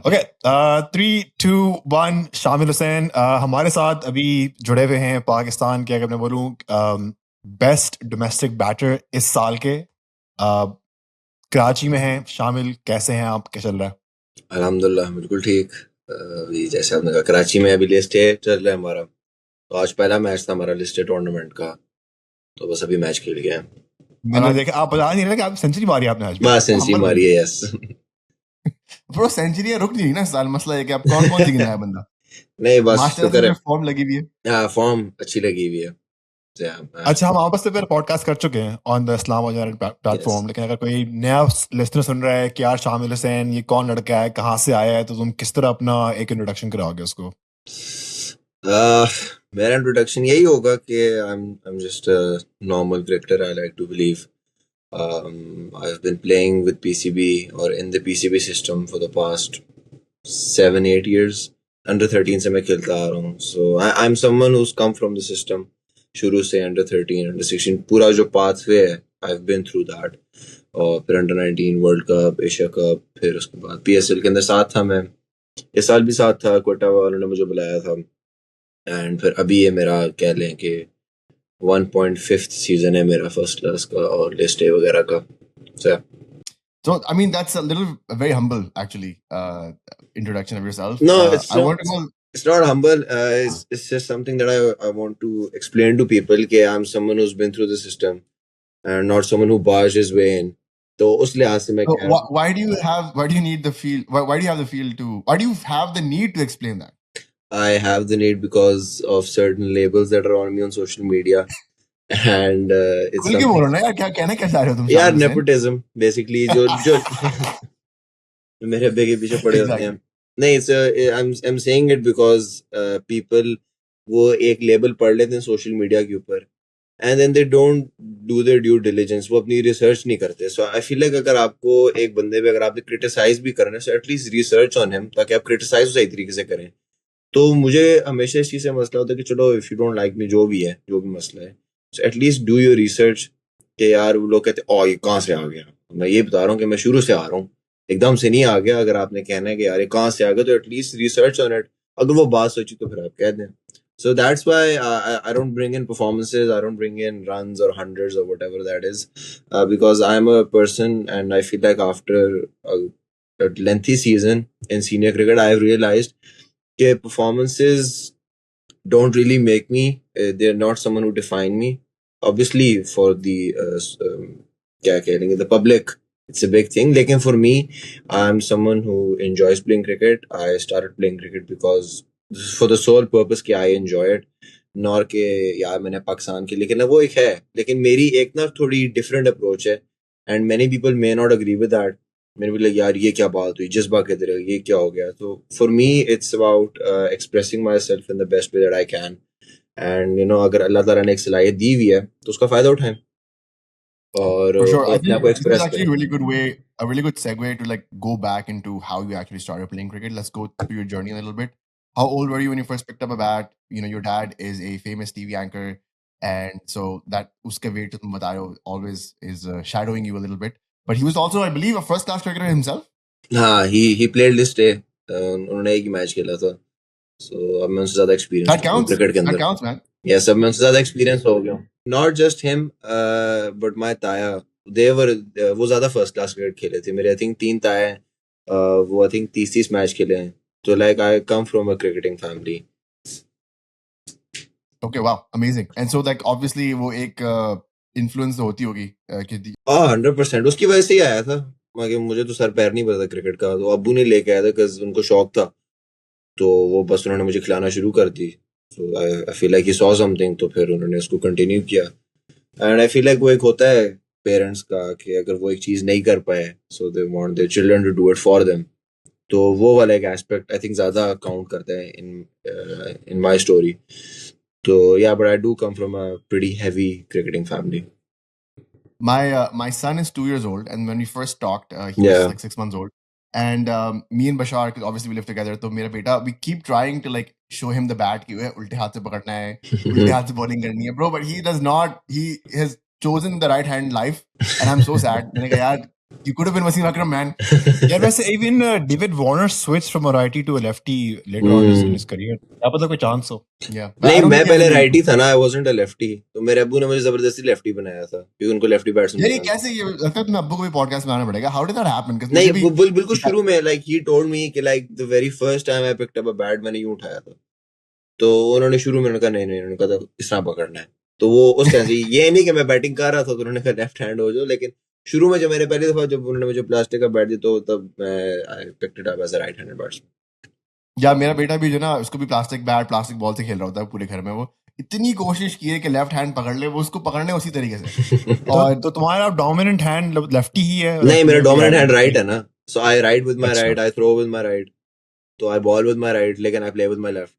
Okay 3, 2, 1 शामिल हुसैन हमारे साथ अभी जुड़े हुए हैं पाकिस्तान के, अगर मैं बोलूँ बेस्ट डोमेस्टिक बैटर इस साल के, कराची में हैं शामिल। कैसे हैं आप, क्या चल रहा है? अल्हम्दुलिल्लाह बिल्कुल ठीक। अभी जैसे आपने कहा कराची में अभी लिस्ट ए चल रहा है हमारा, तो आज पहला मैच था हमारा लिस्ट ए टूर्नामेंट का, तो बस अभी मैच खेल गया। मैंने देखा आप बता नहीं रहे कि आप सेंचुरी मारी आपने आज भी। बस सेंचुरी हम्बल मारी है, यस। ब्रो, सेंचुरी रुक नहीं रही ना इस साल। मसला है कि अब कौन कौन सी गिना है बंदा। नहीं बस मास्टर्स शुक्र में है। फॉर्म लगी हुई है। हाँ, फॉर्म अच्छी लगी हुई है। अच्छा, हम आपस में फिर पॉडकास्ट कर चुके हैं on the Islam yes. Platform, लेकिन अगर कोई नया लिस्टनर सुन रहा है कि यार शामिल हुसैन ये कौन लड़का है, कहाँ से आया है, तो तुम किस तरह अपना एक इंट्रोडक्शन कराओगे उसको? मेरा इंट्रोडक्शन यही होगा कि I am just a normal cricketer, I like to believe. I've been playing with PCB or in the PCB system for the past 7-8 years. Under 13 से मैं खेलता आ रहा हूँ. So I'm someone who's come from the system. शुरू से under 13, under 16 पूरा जो pathway है, I've been through that. और फिर under 19 world cup, Asia cup, फिर उसके बाद PSL के अंदर साथ था मैं. इस साल भी साथ था, कोटा वालों ने मुझे बुलाया था. एंड फिर अभी ये मेरा कह लें कि 1.5th सीजन है मेरा फर्स्ट क्लास का और लिस्ट ए वगैरह का. So yeah. So, I mean, that's a little very humble, actually, introduction of yourself. No, it's I not. want to know. It's not humble. It's just something that I want to explain to people. कि I'm someone who's been through the system and not someone who barged his way in. तो उस लिहाज से मैं So कह रहा हूँ. why do you need the feel? Why do you have the feel to? Why do you have the need to explain that? I have the need because of certain labels that are on me on social media, and it's खुल के something. बोलो ना यार, क्या कहना क्या चाह रहे हो तुम यार शामिल हुसैन? nepotism basically जो मेरे अब्बे के पीछे पड़े होते हैं. Exactly. नहीं, I'm saying it because people वो एक लेबल पढ़ लेते हैं सोशल मीडिया के ऊपर and then they don't do their due diligence. वो अपनी रिसर्च नहीं करते. So I feel like अगर आपको एक बंदे पे अगर आपने क्रिटिसाइज भी करना है, so at least research on him, ताकि आप क्रिटिसाइज सही तरीके से करें. तो मुझे हमेशा इस चीज़ से मसला होता है कि चलो if you don't like me, जो भी है, जो भी मसला है, so at least do your research. कि यार वो लोग कहते हैं ये कहाँ से आ गया. मैं ये बता रहा हूँ कि मैं शुरू से आ रहा हूँ, एकदम से नहीं आ गया. अगर आपने कहना है कि यार ये कहाँ से आ गया, तो एटलीस्ट रिसर्च ऑन इट. अगर वो बात सोची तो फिर आप कह दें. So that's why I don't bring in performances, I don't bring in runs or hundreds or whatever that is, because I'm a person and I feel like after a lengthy season in senior cricket, I've realized that performances don't really make me. They're not someone who define me. Obviously, for the क्या कहेंगे, the public, it's a big thing. Like for me, I'm someone who enjoys playing cricket. I started playing cricket because for the sole purpose कि I enjoy it. Nor के यार मैंने पाकिस्तान के, लेकिन वो एक है, लेकिन मेरी एक ना थोड़ी डिफरेंट अप्रोच है. And many people may not agree with that. मैंने बोला यार ये क्या बात हुई, जज्बा के तरह ये क्या हो गया. तो for me it's about expressing my self in the best way that I can. And अगर अल्लाह ताला ने एक सलाहियत दी हुई है तो उसका फायदा उठाएं और For sure. I अपने आप think को this is एक्सप्रेस actually करें. a really good way, a really good segue to like go back into how you actually started playing cricket. Let's go through your journey a little bit. How old were you when you first picked up a bat? Your dad is a famous TV anchor, and so that uske way to tum bata rahe ho always is shadowing you a little bit. But he was also, I believe, a first-class cricketer himself. हाँ, he played list A. उन्होंने एक ही match खेला था. सो अब मैं उनसे ज्यादा experience That counts. Cricket के That अंदर. counts, man. यस, अब मैं उनसे ज्यादा एक्सपीरियंस हो गया. Not just him but my ताया, देवर वो ज्यादा फर्स्ट क्लास क्रिकेट खेले थे. मेरे आई थिंक 3 ताए हैं. वो आई थिंक 30 मैच खेले हैं. तो like I come from a cricketing family. Okay, wow, amazing. And so like obviously वो एक influence तो होती होगी कि 100% उसकी वजह से ही आया था. मगर मुझे तो सर पैर नहीं पता क्रिकेट का, तो अब्बू ने लेके आया था बिकॉज उनको शौक था. तो वो बस उन्होंने मुझे खिलाना शुरू कर दी. So I feel like he saw something, तो फिर उन्होंने उसको कंटिन्यू किया. एंड आई फील लाइक वो एक होता है पेरेंट्स का कि अगर वो एक चीज नहीं कर पाए, so they want their children to do it for them. तो वो वाला एक एस्पेक्ट आई थिंक ज्यादा काउंट करता है इन माय स्टोरी. तो yeah but I do come from a pretty heavy cricketing family. my son is 2 years old, and when we first talked, he was Yeah. like 6 months old. And me and Bashar, because obviously we live together, so mera beta, we keep trying to like show him the bat कि उल्टे हाथ से पकड़ना है, उल्टे हाथ से bowling करनी है, bro. But he does not. He has chosen the right hand life, and I'm so sad. मैंने कहा यार You could have been Wasim Akram, man. यार वैसे even David Warner switched from a righty to a lefty later on in his career. क्या पता कोई chance हो. Yeah. But I नहीं don't मैं think he has पहले any राइटी input. था ना, आई वाजंट अ लेफ्टी, तो मेरे अब्बू ने मुझे जबरदस्ती लेफ्टी बनाया था क्योंकि उनको लेफ्टी बैट्समैन यार ये पसंद था। कैसे, ये लगता है तुम्हें अब्बू को भी पॉडकास्ट बनाना पड़ेगा. How did that happen? Because नहीं मुझे भी बिल्कुल शुरू में लाइक ही टोल्ड मी कि like the very first time I picked up a bat मैंने यूं उठाया था, तो उन्होंने शुरू में उन्होंने कहा नहीं उन्होंने कहा था इस तरह पकड़ना है, तो वो उस टाइम से ये नहीं कि मैं बैटिंग कर रहा था तो उन्होंने कहा लेफ्ट हैंड हो जाओ, लेकिन शुरू में जब मैंने पहली दफा जब उन्होंने मुझे प्लास्टिक का बैट दिया तो तब मैं I picked it up as a right handed batsman. या मेरा बेटा भी जो ना, उसको भी प्लास्टिक बैट प्लास्टिक बॉल से खेल रहा होता है पूरे घर में. वो इतनी कोशिश की है कि लेफ्ट हैंड पकड़ ले, वो उसको पकड़ने उसी तरीके से. और तो तुम्हारा dominant hand lefty ही है. नहीं मेरा lefty dominant hand hand right है ना, so I write with my अच्छा. Right, I throw with my right, तो I bowl with my right, लेकिन I play with my left.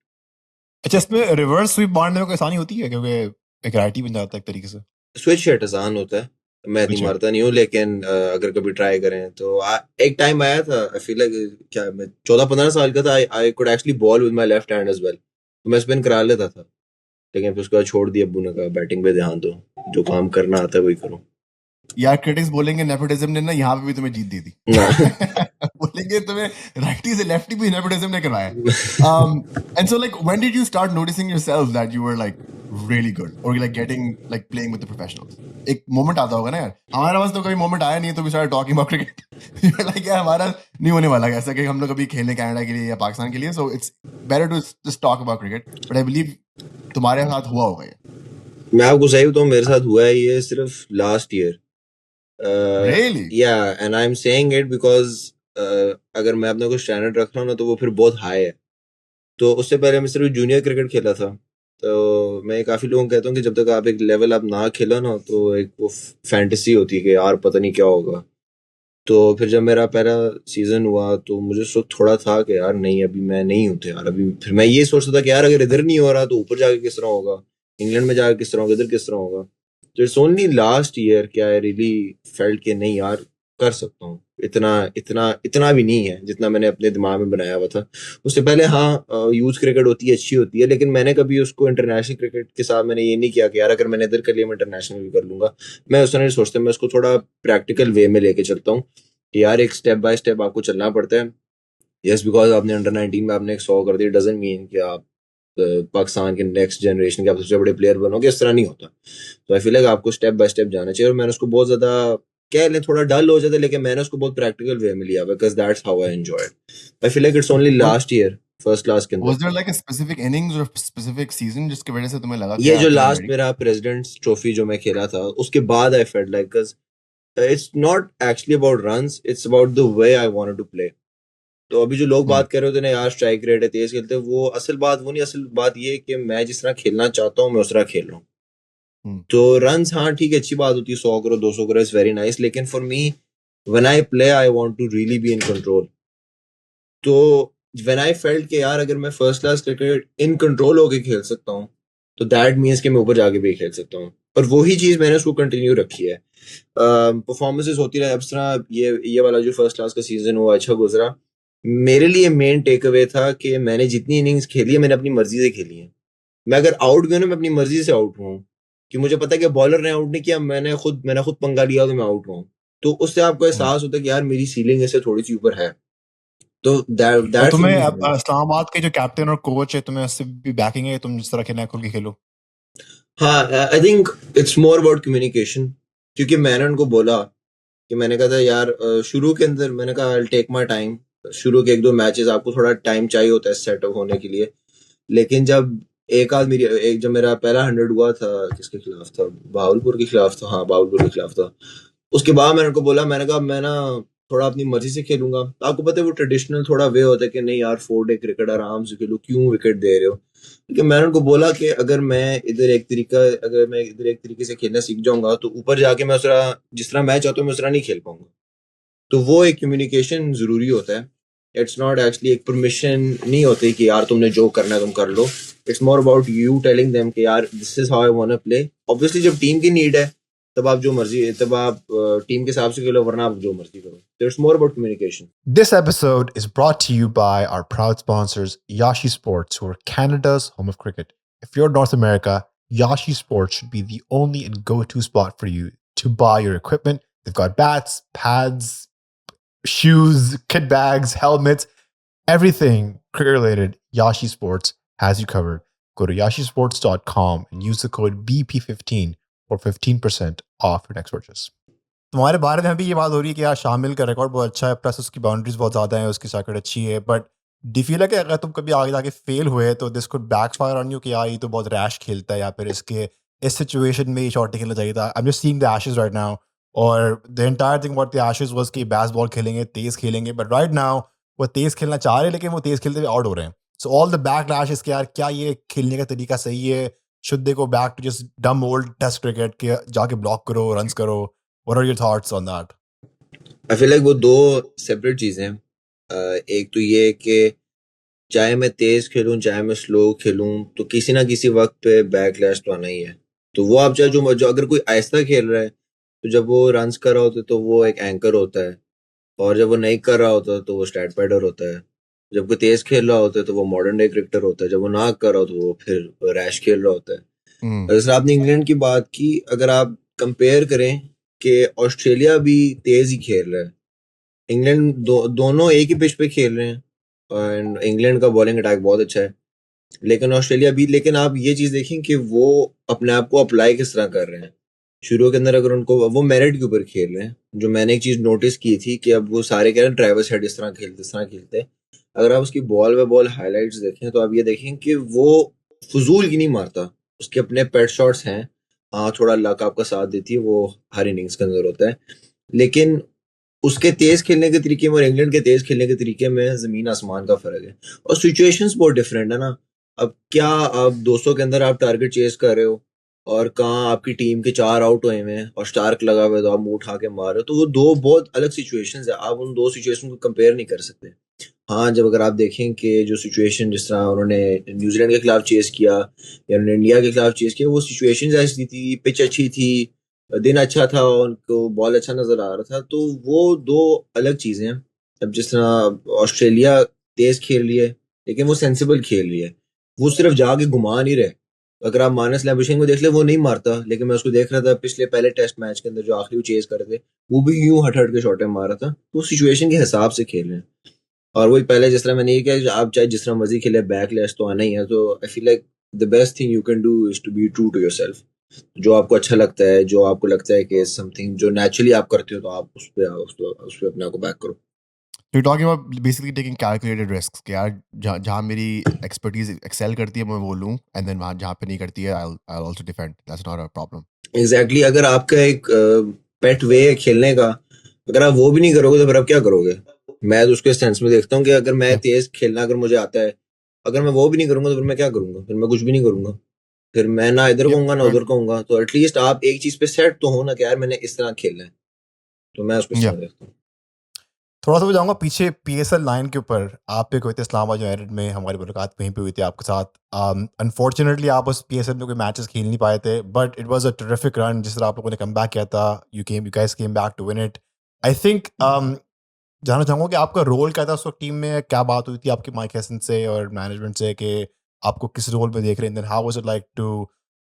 अच्छा इसमें रिवर्स स्वीप मारने में कोई आसानी होती है क्योंकि एक राइटी बन जाता है एक तरीके से. स्विच हिट आसान होता है, मैं इतनी अच्छा. मारता नहीं हूँ, लेकिन अगर कभी ट्राई करें तो एक टाइम आया था, आई फील लाइक क्या मैं 14-15 साल का था, I could actually bowl with my left hand as well, तो मैं स्पिन करा लेता था, लेकिन फिर उसके बाद छोड़ दिया, अब्बू ने कहा बैटिंग पे ध्यान दो, जो काम करना आता है वही करो। यार क्रिटिक्स बोलेंगे नेपोटिज्म ने ना यहाँ पे भी तुम्हें जीत दी थी. बोलेंगे तुम्हें राइटी से लेफ्टी भी नेपोटिज्म ने करवाया. And so like when did you start noticing yourself that you were like really good or like getting like playing with the professionals? एक मोमेंट आता होगा ना यार. हमारे पास तो कभी मोमेंट आया नहीं है, तो we started talking about cricket. like यार हमारा नहीं होने वाला ऐसा कि हम लोग कभी खेलने कनाडा के लिए या पाकिस्तान के लिए. So it's better to just talk about cricket. But I believe तुम्हारे साथ हुआ होगा ये. मैं आपको सही बताऊं, मेरे साथ हुआ है ये सिर्फ last year. Really? Yeah, and I'm saying it because अगर मैं अपने को स्टैंडर्ड रख रहा हूँ ना तो वो फिर बहुत हाई है. तो उससे पहले मैं सिर्फ जूनियर क्रिकेट खेला था, तो मैं काफी लोगों को कहता हूँ कि जब तक आप एक लेवल आप ना खेलो ना तो एक वो फैंटेसी होती है कि यार पता नहीं क्या होगा. तो फिर जब मेरा पहला सीजन हुआ तो मुझे सो थोड़ा था कि यार नहीं अभी मैं नहीं हूँ यार अभी. फिर मैं ये सोचता था कि यार अगर इधर नहीं हो रहा तो ऊपर जाके किस तरह होगा, इंग्लैंड में जाके किस तरह होगा, इधर किस तरह होगा. तो इट्स ओनली लास्ट ईयर कि आई रियली फेल्ट कि नहीं यार कर सकता हूँ. इतना इतना इतना भी नहीं है जितना मैंने अपने दिमाग में बनाया हुआ था. उससे पहले हाँ यूथ क्रिकेट होती है, अच्छी होती है, लेकिन मैंने कभी उसको इंटरनेशनल क्रिकेट के साथ मैंने ये नहीं किया कि यार अगर मैंने इधर कर लिया मैं इंटरनेशनल भी कर लूंगा. मैं उस तरह नहीं सोचता, मैं उसको थोड़ा प्रैक्टिकल वे में लेके चलता हूँ कि यार एक स्टेप बाय स्टेप आपको चलना पड़ता है. यस बिकॉज आपने अंडर 19 में आपने 100 कर दिया डजंट मीन कि आप पाकिस्तान के नेक्स्ट जनरेशन के आप सबसे बड़े प्लेयर बनोगे, इस तरह नहीं होता. तो आई फील लाइक आपको स्टेप बाय स्टेप जाना चाहिए, और मैंने उसको बहुत ज्यादा कह लें थोड़ा डल हो जाता है, लेकिन मैंने उसको बहुत प्रैक्टिकल वे में लिया because that's how I enjoyed. I feel like it's only last year first class के Was there अंदर. like a specific innings or specific season जिसकी वजह से तुम्हें लगा कि ये यार जो I'm लास्ट ready? मेरा प्रेसिडेंट्स ट्रॉफी जो मैं खेला था उसके बाद I felt like it's not actually about runs, it's about the way I wanted to play. तो अभी जो लोग बात कर रहे होते हैं ना यार स्ट्राइक रेट है, तेज खेलते हैं, वो असल बात वो नहीं. असल बात ये है कि मैं जिस तरह खेलना चाहता हूँ मैं उस तरह खेल रहा हूँ. तो रन्स हाँ ठीक है अच्छी बात होती है, 100 करो 200 करो इज वेरी नाइस, लेकिन for me when I play I want to really be in control. तो व्हेन आई फेल्ट कि यार अगर मैं first class cricket in control होके खेल सकता हूँ तो दैट मीन्स कि मैं ऊपर जाके भी खेल सकता हूँ, और वही चीज मैंने उसको कंटिन्यू रखी है. परफॉर्मेंसेस होती रहे. अब तरह ये वाला जो फर्स्ट क्लास का सीजन हुआ अच्छा गुजरा. मेरे लिए मेन टेक अवे था कि मैंने जितनी इनिंग्स खेली है मैंने अपनी मर्जी से खेली है. मैं अगर आउट भी हूं ना मैं अपनी मर्जी से आउट हुआ हूं, कि मुझे पता है कि बॉलर ने आउट नहीं किया, मैंने खुद पंगा लिया तो मैं आउट हुआ हूं. तो उससे आपको एहसास होता है कि यार मेरी सीलिंग इससे थोड़ी सी ऊपर है. तो और दैट तुम्हें इस्लामाबाद के जो कैप्टन और कोच है तुम्हें उससे भी बैकिंग है तुम जिस तरह खेलना है खुल के खेलो. हाँ I think it's more about communication, क्योंकि मैंने उनको बोला कि मैंने कहा था यार शुरू के अंदर मैंने कहा आई टेक माई टाइम. शुरू के 1-2 मैचेस आपको थोड़ा टाइम चाहिए होता है सेटअप होने के लिए, लेकिन जब जब मेरा पहला 100 हुआ था, किसके खिलाफ था, बहावलपुर के खिलाफ था, हाँ बहावलपुर के खिलाफ था. उसके बाद मैंने उनको बोला, मैंने कहा मैं ना थोड़ा अपनी मर्जी से खेलूंगा. आपको पता है वो ट्रेडिशनल थोड़ा वे होता है कि नहीं यार 4 डे क्रिकेट आराम से खेलो, क्यों विकेट दे रहे हो. लेकिन मैंने उनको बोला कि अगर मैं इधर एक तरीके से खेलना सीख जाऊंगा तो ऊपर जाके मैं जिस तरह मैं चाहता हूँ मैं उस तरह नहीं खेल पाऊंगा. तो वो एक कम्युनिकेशन जरूरी होता है. इट्स नॉट एक्चुअली एक परमिशन नहीं होती कि यार तुमने जो करना है तुम कर लो. It's more about you telling them कि यार this is how I want to play. Obviously जब टीम की नीड है तब आप टीम के हिसाब से खेलो, वरना आप जो मर्जी करो. It's more about communication. This episode is brought to you by our proud sponsors, Yashi Sports, who are Canada's home of cricket. If you're North America, Yashi Sports should be the only and go-to spot for you to buy your equipment. They've got bats, pads, shoes, kit bags, helmets, everything cricket related. Yashi Sports has you covered. Go to yashisports.com and use the code BP15 for 15% off your next purchase. तुम्हारे बारे में भी ये बात हो रही है कि यार शामिल का रिकॉर्ड बहुत अच्छा है, प्लस उसकी बाउंड्रीज बहुत ज़्यादा है, उसकी शॉट अच्छी है, बट डी फील है कि अगर तुम कभी आगे जाके फेल हुए तो this could backfire on you कि यार ये तो बहुत रैश खेलता है, या फिर इसके इस सिचुएशन में ये शॉट खेलना चाहिए था. I am just seeing the Ashes right now, और the entire thing about the Ashes was कि बेसबॉल खेलेंगे, तेज खेलेंगे, बट राइट नाउ वो तेज खेलना चाह रहे हैं लेकिन वो तेज खेलते हुए आउट हो रहे हैं. So all the backlash is कि यार क्या ये खेलने का तरीका सही है? Should they go back to just dumb old test cricket के जाके ब्लॉक करो, रन्स करो? What are your thoughts on that? I feel like वो दो सेपरेट चीजें हैं. एक तो ये कि चाहे मैं तेज खेलूं चाहे मैं स्लो खेलूं तो किसी ना किसी वक्त पे बैकलैश तो आना ही है. तो वो आप चाहे जो अगर कोई आहिस्ता खेल रहा है तो जब वो रन्स कर रहा होता है तो वो एक एंकर होता है, और जब वो नहीं कर रहा होता तो वो स्टैट पैडर होता है. जब कोई तेज खेल रहा होता है तो वो मॉडर्न डे क्रिकेटर होता है, जब वो ना कर रहा हो तो वो फिर रैश खेल रहा होता है. जैसे आपने इंग्लैंड की बात की, अगर आप कंपेयर करें कि ऑस्ट्रेलिया भी तेज ही खेल रहा है, इंग्लैंड दोनों एक ही पिच पे खेल रहे हैं, एंड इंग्लैंड का बॉलिंग अटैक बहुत अच्छा है, लेकिन ऑस्ट्रेलिया भी. लेकिन आप ये चीज देखें कि वो अपने आप को अप्लाई किस तरह कर रहे हैं. शुरू के अंदर अगर उनको वो मेरिट के ऊपर खेल रहे हैं, जो मैंने एक चीज नोटिस की थी कि अब वो सारे कह रहे हैं ट्रेविस हेड इस तरह खेलते. अगर आप उसकी बॉल बाय बॉल हाइलाइट्स देखें तो आप ये देखें कि वो फजूल की नहीं मारता, उसके अपने पेट शॉट्स हैं. हाँ, थोड़ा लक आपका साथ देती है, वो हर इनिंग्स के अंदर होता है, लेकिन उसके तेज खेलने के तरीके में और इंग्लैंड के तेज खेलने के तरीके में जमीन आसमान का फर्क है, और सिचुएशंस बहुत डिफरेंट है ना. अब क्या आप 200 के अंदर आप टारगेट चेस कर रहे हो, और कहाँ आपकी टीम के 4 आउट हुए हैं और स्टार्क लगा हुआ है तो आप मुंह उठा के मार रहे हो, तो वो दो बहुत अलग सिचुएशंस है. आप उन दो सिचुएशन को कंपेयर नहीं कर सकते. हाँ, जब अगर आप देखें कि जो सिचुएशन जिस तरह उन्होंने न्यूजीलैंड के खिलाफ चेस किया या उन्होंने इंडिया के खिलाफ चेस किया, वो सिचुएशन ऐसी थी, पिच अच्छी थी, दिन अच्छा था, उनको बॉल अच्छा नजर आ रहा था, तो वो दो अलग चीजें हैं. अब जिस तरह ऑस्ट्रेलिया तेज खेल रही है लेकिन वो सेंसिबल खेल रही है, वो सिर्फ जाके घुमा नहीं रहे. अगर आप मानस लैम्बुशेन को देख ले, वो नहीं मारता, लेकिन मैं उसको देख रहा था पिछले पहले टेस्ट मैच के अंदर जो आखिरी वो चेज कर रहे थे, वो भी यूं हट हट के शॉटें मार रहा था. वो सिचुएशन के हिसाब से खेल रहे हैं. और वही पहले जिस तरह मैंने ये किया, आप चाहे जिस तरह मर्जी खेले, बैकलैश तो आना ही है. तो I feel like the best thing you can do is to be true to yourself. जो आपको अच्छा लगता है, जो आपको लगता है कि समथिंग जो नेचुरली आप करते हो, तो आप उस पे अपने आप को बैक करो. You're talking about basically taking calculated risks कि यार जहाँ मेरी expertise excel करती है मैं वो लूँ, and then वहाँ जहाँ पे नहीं करती है I'll also defend. That's not a problem. Exactly. अगर आपका एक पेट वे है खेलने का, अगर आप वो भी नहीं करोगे तो फिर आप क्या करोगे? मैं तो उसके सेंस में देखता हूँ कि अगर मैं तेज खेलना अगर मुझे आता है, अगर मैं वो भी नहीं करूंगा तो फिर मैं क्या करूंगा? फिर मैं कुछ भी नहीं करूंगा. फिर मैं ना इधर कहूंगा ना उधर कहूंगा. तो एटलीस्ट आप एक चीज पे सेट तो हो ना कि यार मैंने इस तरह खेलना है. तो मैं उसको इस तरह देखता हूँ. थोड़ा सा मैं जाऊँगा पीछे PSL 9 के ऊपर. आप पे कोई थे इस्लामाबाद यूनाइटेड में, हमारी मुलाकात वहीं पे हुई थी आपके साथ. अनफॉर्चुनेटली आप उस PSL में कोई मैचेस खेल नहीं पाए थे, but it was a terrific run जिस तरह आप लोगों ने कम बैक किया था. You guys came back to win it. I think जानना चाहूँगा कि आपका रोल क्या था उस वक्त टीम में? क्या बात हुई थी आपकी माइक हैसन से और मैनेजमेंट से कि आपको किस रोल में देख रहे हैं? Then how was it like to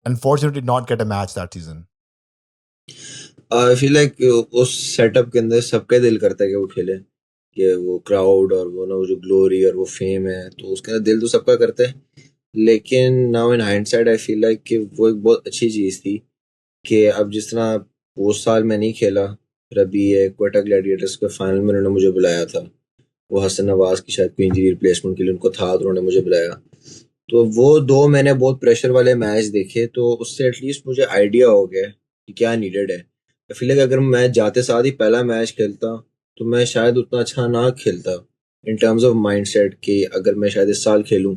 unfortunately not get a match that season? I feel like उस सेटअप के अंदर सबका दिल करता है कि वो खेले, कि वो क्राउड और वो ना वो जो ग्लोरी और वो फेम है, तो उसके अंदर दिल तो सबका करता है. लेकिन now in hindsight I feel like कि वो एक बहुत अच्छी चीज़ थी कि अब जिस तरह वो साल मैं नहीं खेला, फिर अभी ये क्वेटा ग्लैडिएटर्स के फाइनल में उन्होंने मुझे बुलाया था. वो हसन नवाज की शायद कोई इंजरी रिप्लेसमेंट के लिए उनको था, तो उन्होंने मुझे बुलाया. तो वो दो मैंने बहुत प्रेशर वाले मैच देखे, तो उससे एटलीस्ट मुझे आइडिया हो गया कि क्या नीडेड है. आई फील लाइक अगर मैं जाते साथ ही पहला मैच खेलता तो मैं शायद उतना अच्छा ना खेलता इन टर्म्स ऑफ माइंडसेट, कि अगर मैं शायद इस साल खेलूं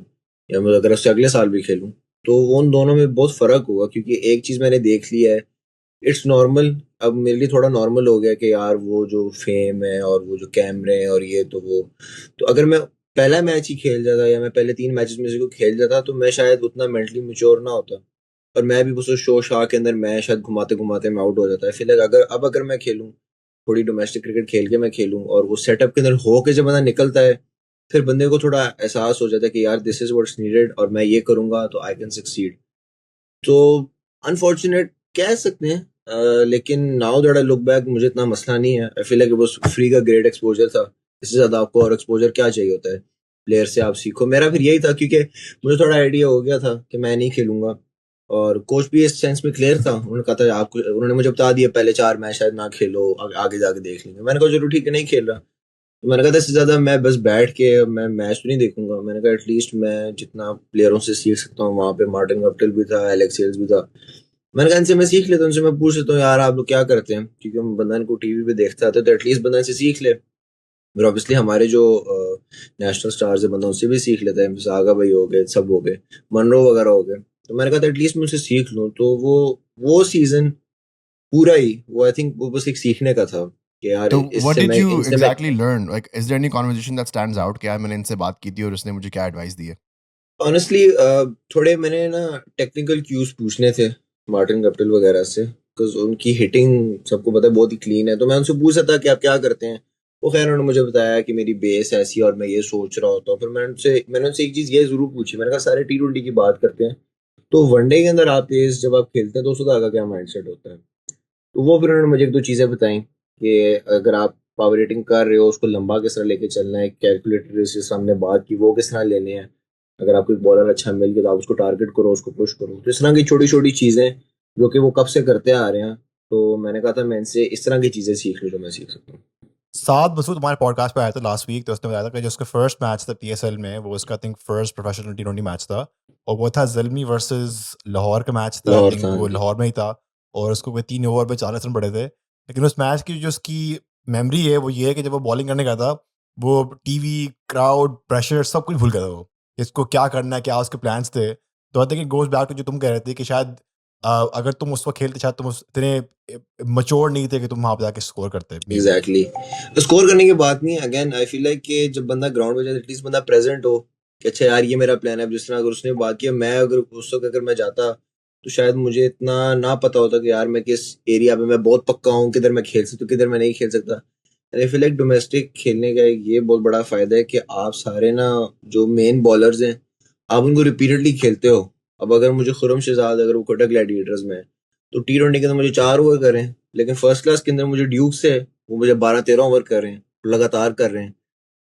या मैं अगर उससे अगले साल भी खेलूं, तो उन दोनों में बहुत फ़र्क होगा. क्योंकि एक चीज़ मैंने देख ली है, इट्स नॉर्मल. अब मेरे लिए थोड़ा नॉर्मल हो गया कि यार वो जो फेम है और वो जो कैमरे हैं और ये, तो वो, तो अगर मैं पहला मैच ही खेल जाता या मैं पहले 3 मैचेस में से कोई खेल जाता तो मैं शायद उतना मेंटली मैच्योर ना होता, और मैं भी उस शो शाह के अंदर मैं शायद घुमाते घुमाते मैं आउट हो जाता है. फिर अगर मैं खेलूं, थोड़ी डोमेस्टिक क्रिकेट खेल के मैं खेलूं और वो सेटअप के अंदर हो के जब बंदा निकलता है, फिर बंदे को थोड़ा एहसास हो जाता है कि यार दिस इज व्हाट्स नीडेड और मैं ये करूंगा तो आई कैन सक्सीड. तो अनफॉर्चुनेट कह सकते हैं. लेकिन now that I look back मुझे इतना मसला नहीं है. आई feel like it was free का ग्रेट एक्सपोजर था. इससे ज्यादा आपको और एक्सपोजर क्या चाहिए होता है. प्लेयर से आप सीखो. मेरा फिर यही था क्योंकि मुझे थोड़ा आइडिया हो गया था कि मैं नहीं खेलूंगा, और कोच भी इस सेंस में क्लियर था. उन्होंने कहा था आपको, उन्होंने मुझे बता दिया पहले 4 मैच शायद ना खेलो, आगे जाके देख लेंगे. मैंने कहा चलो ठीक है, नहीं खेल रहा. तो मैंने कहा था इससे ज्यादा मैं बस बैठ के मैं मैच तो नहीं देखूंगा. मैंने कहा एटलीस्ट मैं जितना प्लेयरों से सीख सकता हूँ, वहां पे मार्टिन गप्टिल भी था, एलेक्स हेल्स भी था. मैंने कहा इनसे मैं सीख लेता हूँ, उनसे मैं पूछ लेता हूँ यार आप लोग क्या करते हैं, क्योंकि हम बंदा इनको टीवी पे देखता है तो एटलीस्ट बंदा इनसे सीख ले. फिर ऑब्वियसली हमारे जो नेशनल स्टार्स है बंदा उनसे भी सीख लेता है. जैसे आगा भाई हो गए, सब हो गए, मनरो वगैरह हो गए. तो मैंने कहा था एटलीस्ट मैं उनसे सीख लूँ. तो वो सीजन पूरा ही वो आई थिंक वो बस एक सीखने का था कि यार So what इससे did मैं you इनसे मैं exactly learn? Like, is there any conversation that stands out कि यार मैंने इनसे बात की थी और उसने मुझे क्या एडवाइस दी है? ऑनेस्टली थोड़े मैंने ना टेक्निकल क्यूज पूछने थे मार्टिन गप्टिल वगैरह से, बिकॉज उनकी हिटिंग सबको पता है बहुत ही क्लीन है. तो मैं उनसे पूछा था कि आप क्या करते हैं. वो खैर उन्होंने मुझे बताया कि मेरी बेस ऐसी है और मैं ये सोच रहा होता हूँ. फिर मैंने उनसे एक चीज़ ये जरूर पूछी. मैंने कहा सारे T20 की बात करते हैं, तो वनडे के अंदर आप जब आप खेलते हैं तो उसका आगे क्या माइंडसेट होता है. तो वो फिर उन्होंने मुझे एक दो चीज़ें बताई कि अगर आप पावर रेटिंग कर रहे हो उसको लंबा किस तरह लेके चलना है. कैलकुलेटर से सामने बात की वो किस तरह लेने हैं. अगर आपको एक बॉलर अच्छा मिल गया तो आप उसको टारगेट करो, उसको पुश करो. तो इस तरह की छोटी छोटी चीज़ें जो कि वो कब से करते आ रहे हैं. तो मैंने कहा था मैं इनसे इस तरह की चीज़ें सीख लूँ जो मैं सीख सकता हूँ. साद मसूद हमारे पॉडकास्ट पे आया था लास्ट वीक, तो उसने बताया था कि जो उसका फर्स्ट मैच था PSL में, वो उसका I think first professional T20 match था, और वो था ज़ल्मी वर्सेस लाहौर का मैच था. आई लाहौर थिंक था, हाँ वो जी. लाहौर में ही था, और उसको कोई 3 ओवर में 40 रन पड़े थे. लेकिन उस मैच की जो उसकी मेमोरी है वो ये है कि जब वो बॉलिंग करने गया था, वो टीवी, क्राउड, प्रेशर सब कुछ भूल गया था वो, कि इसको क्या करना है, क्या उसके प्लान्स थे. तो I think it goes back to जो तुम कह रहे थे कि शायद अगर तुम उस वक्त खेलते, शायद तुम इतने मच्योर नहीं थे कि तुम वहाँ पे जाके स्कोर करते मे बी. एग्जैक्टली. तो स्कोर करने की बात नहीं. अगेन आई फील लाइक कि जब बंदा ग्राउंड पे जाए एटलीस्ट बंदा प्रेजेंट हो कि अच्छा यार ये मेरा प्लान है. अब जिस तरह अगर उसने बात किया, मैं अगर उस वक्त अगर मैं जाता तो शायद मुझे इतना ना पता होता कि यार मैं किस एरिया पे मैं बहुत पक्का हूँ, किधर मैं खेल सकता हूँ, किधर मैं नहीं खेल सकता. आई फील लाइक डोमेस्टिक खेलने का एक ये बहुत बड़ा फायदा है कि आप सारे ना जो मेन बॉलर्स हैं आप उनको रिपीटेडली खेलते हो. अब अगर मुझे खुरम शहजाद अगर वो कोटा ग्लैडिएटर्स में है तो T20 के अंदर मुझे 4 ओवर करें, लेकिन फर्स्ट क्लास के अंदर मुझे ड्यूक से वो मुझे 12-13 ओवर कर रहे हैं, लगातार कर रहे हैं.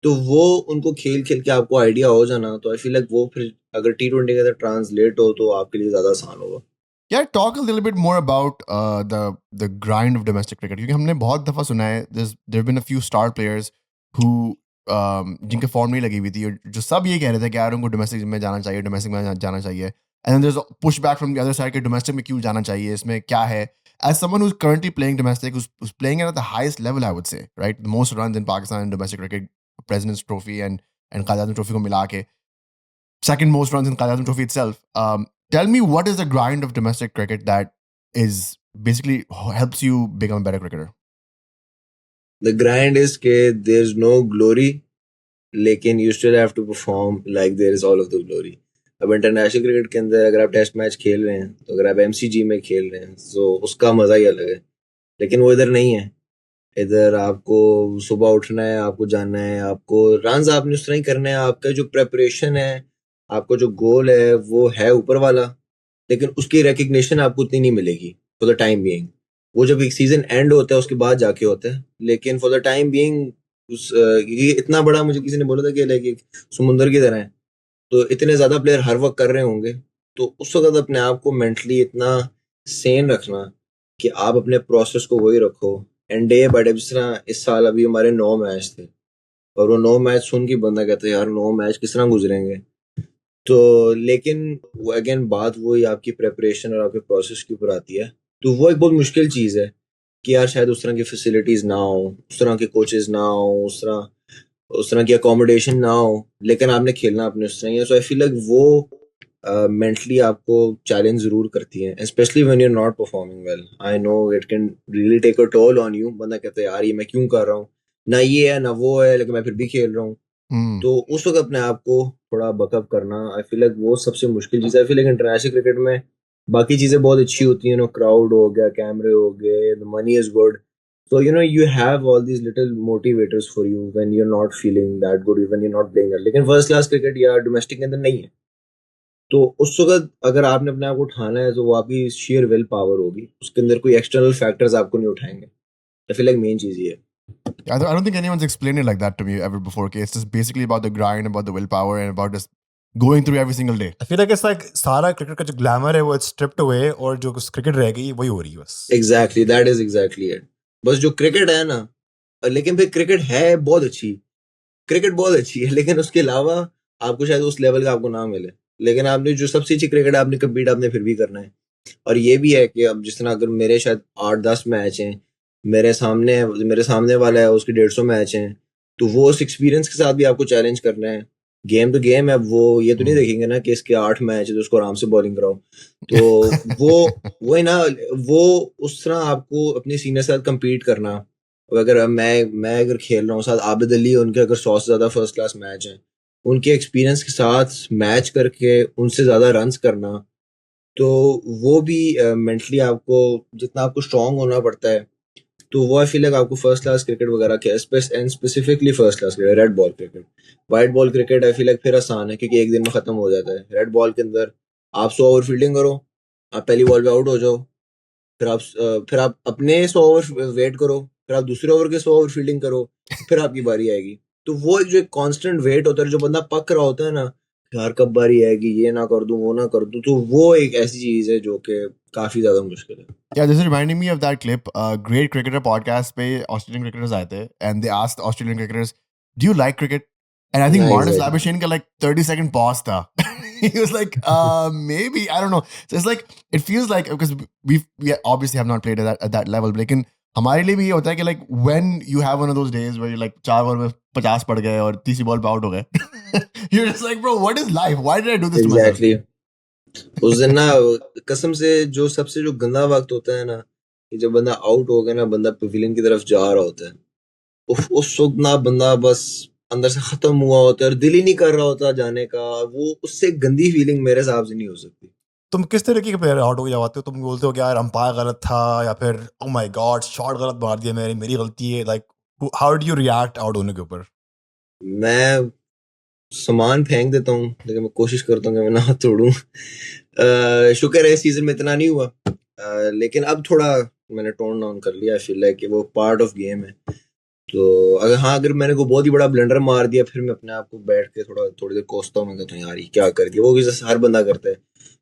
तो वो उनको खेल खेल के आपको आइडिया हो जाना, तो आई फील लाइक वो फिर अगर T20 के अंदर ट्रांसलेट हो तो आपके लिए ज्यादा आसान होगा. Yeah, talk a little bit more about the grind of domestic cricket. क्योंकि हमने बहुत दफा सुना है there have been a few star players who जिनके फॉर्म नहीं लगी हुई थी, और जो सब ये कह रहे थे कि यार उनको डोमेस्टिक में जाना चाहिए, डोमेस्टिक में जाना चाहिए. And then there's a pushback from the other side कि डोमेस्टिक में क्यों जाना चाहिए, इसमें क्या है. As someone who's currently playing domestic, who's playing it at the highest level, I would say, right? The most runs in Pakistan in domestic cricket, President's Trophy and Qazi Trophy को मिला के, second most runs in Qazi Trophy itself. Tell me, what is the grind of domestic cricket that is basically helps you become a better cricketer? The grind is कि there's no glory, लेकिन you still have to perform like there is all of the glory. अब international cricket के अंदर अगर आप test match खेल रहे हैं, तो अगर आप MCG में खेल रहे हैं तो उसका मजा ही अलग है. लेकिन वो इधर नहीं है. इधर आपको सुबह उठना है, आपको जाना है, आपको रन्स आपने उस तरह ही करना है. आपका जो प्रेपरेशन है, आपको जो गोल है वो है ऊपर वाला, लेकिन उसकी रिकग्निशन आपको उतनी नहीं मिलेगी फॉर द टाइम बीइंग. वो जब एक सीजन एंड होता है उसके बाद जाके होता है. लेकिन फॉर द टाइम बीइंग ये इतना बड़ा, मुझे किसी ने बोला था कि लाइक एक समुंदर की तरह है. तो इतने ज्यादा प्लेयर हर वक्त कर रहे होंगे, तो उस वक्त अपने आप को मेंटली इतना सेन रखना कि आप अपने प्रोसेस को वही रखो. एंड डे बाय डे, जिस तरह इस साल अभी हमारे 9 मैच थे, और वो 9 मैच सुन के बंदा कहता है यार 9 मैच किस तरह गुजरेंगे. तो लेकिन वो अगेन बात वही आपकी प्रेपरेशन और आपके प्रोसेस के ऊपर आती है. तो वो एक बहुत मुश्किल चीज़ है कि यार शायद उस तरह की फैसिलिटीज़ ना हो, उस तरह के कोचेस ना हो, उस तरह की अकोमोडेशन ना हो, लेकिन आपने खेलना अपने उस तरह ही है. सो आई फील लाइक वो मेंटली आपको चैलेंज जरूर करती है, specially when you are not performing well. I know it can really take a toll on you. बंदा कहता है यार ये मैं क्यों कर रहा हूँ, ना ये है ना वो है, लेकिन मैं फिर भी खेल रहा हूँ. Hmm. तो उस वक्त अपने आप को थोड़ा बकअप करना, आई फील लाइक वो सबसे मुश्किल चीज़ है. आई फील लाइक इंटरनेशनल क्रिकेट में बाकी चीज़ें बहुत अच्छी होती हैं, क्राउड हो गया, कैमरे हो गए, the money is good. So you have all these little motivators for you when you're not feeling that good, when you're not playing it. लेकिन फर्स्ट क्लास क्रिकेट या डोमेस्टिक के अंदर नहीं है. तो उस वक्त अगर आपने अपने आप को उठाना है तो वो आपकी शेयर विल पावर होगी, उसके अंदर कोई एक्सटर्नल फैक्टर्स आपको नहीं उठाएंगे। आई फील लाइक मेन चीज ये है। I don't think anyone's explained it like that to me ever before. Okay, it's just basically about the grind, about the willpower, and about just going through every single day. I feel like it's like सारा cricket का जो glamour है वो stripped away और जो cricket रह गई वही हो रही है बस। Exactly, that is exactly it. बस जो क्रिकेट है ना, लेकिन फिर क्रिकेट है बहुत अच्छी, क्रिकेट बहुत अच्छी है, लेकिन उसके अलावा आपको शायद उस लेवल का आपको ना मिले। लेकिन आपने जो सबसे अच्छी क्रिकेट आपने कम्पीट आपने फिर भी करना है। और ये भी है कि अब जिस तरह अगर मेरे शायद 8-10 मैच हैं, मेरे सामने वाला है उसके 150 मैच हैं, तो वो उस एक्सपीरियंस के साथ भी आपको चैलेंज करना है। गेम तो गेम है, वो ये तो नहीं देखेंगे ना कि इसके 8 मैच है तो उसको आराम से बॉलिंग कराओ। तो वो है ना, वो उस तरह आपको अपने सीनियर के साथ कम्पीट करना। और अगर मैं अगर खेल रहा हूँ साथ आबिद अली, उनके अगर 100 से ज्यादा फर्स्ट क्लास मैच हैं, उनके एक्सपीरियंस के साथ मैच करके उनसे ज्यादा रन्स करना, तो वो भी मेंटली आपको जितना आपको स्ट्रांग होना पड़ता है, तो वो आई फील लाइक आपको फर्स्ट क्लास क्रिकेट वगैरह के and specifically first class cricket, red ball cricket. White ball cricket I feel like फिर आसान है क्योंकि एक दिन में खत्म हो जाता है। रेड बॉल के अंदर आप 100 ओवर फील्डिंग करो, आप पहली बॉल पे आउट हो जाओ, फिर आप अपने 100 ओवर वेट करो, फिर आप दूसरे ओवर के 100 ओवर फील्डिंग करो, फिर आपकी बारी आएगी। तो वो एक जो कांस्टेंट वेट होता है, जो बंदा पक रहा होता है ना, यार कब बारी आएगी, ये ना कर दूं वो ना कर दूं, तो वो एक ऐसी चीज है जो कि काफी ज्यादा मुश्किल है। Yeah, this is reminding me of that clip. Great Cricketer podcast पे Australian cricketers आए थे, and they asked Australian cricketers, "Do you like cricket?" And I think Marnus exactly, Labuschagne का like 30-second pause था. He was like, maybe I don't know. So it's like it feels like because we obviously have not played at that level, but लेकिन हमारे लिए भी ये होता है कि like when you have one of those days where you like 4 over में 50 पड़ गए और तीसरी बॉल पे आउट हो गए, you're just like, bro, what is life? Why did I do this to myself? Exactly. उस दिन ना कसम से जो सबसे जो गंदा वक्त होता है ना, कि जब बंदा आउट हो गया ना, बंदा पवेलियन की तरफ जा रहा होता है, उस वक्त ना बंदा बस अंदर से खत्म हुआ होता है और दिल ही नहीं कर रहा होता जाने का। वो उससे गंदी फीलिंग मेरे हिसाब से नहीं हो सकती। तुम किस तरीके के प्लेयर आउट हो जाते हो? तुम बोलते हो कि यार अंपायर गलत था, या फिर ओ माय गॉड शॉट गलत मार दिया, मेरी गलती है, like how do you react out होने के ऊपर? मैं सामान फेंक देता हूँ, लेकिन मैं कोशिश करता हूँ कि मैं ना तोड़ूं। शुक्र है इस सीजन में इतना नहीं हुआ, लेकिन अब थोड़ा मैंने टोन डाउन कर लिया। आई फील लाइक कि वो पार्ट ऑफ गेम है। तो अगर मैंने को बहुत ही बड़ा ब्लंडर मार दिया, फिर मैं अपने आप को बैठ के थोड़ी देर कोसता हूँ, मैं कहता हूँ यार ये क्या कर दिया। वो भी जैसे हर बंदा करता है,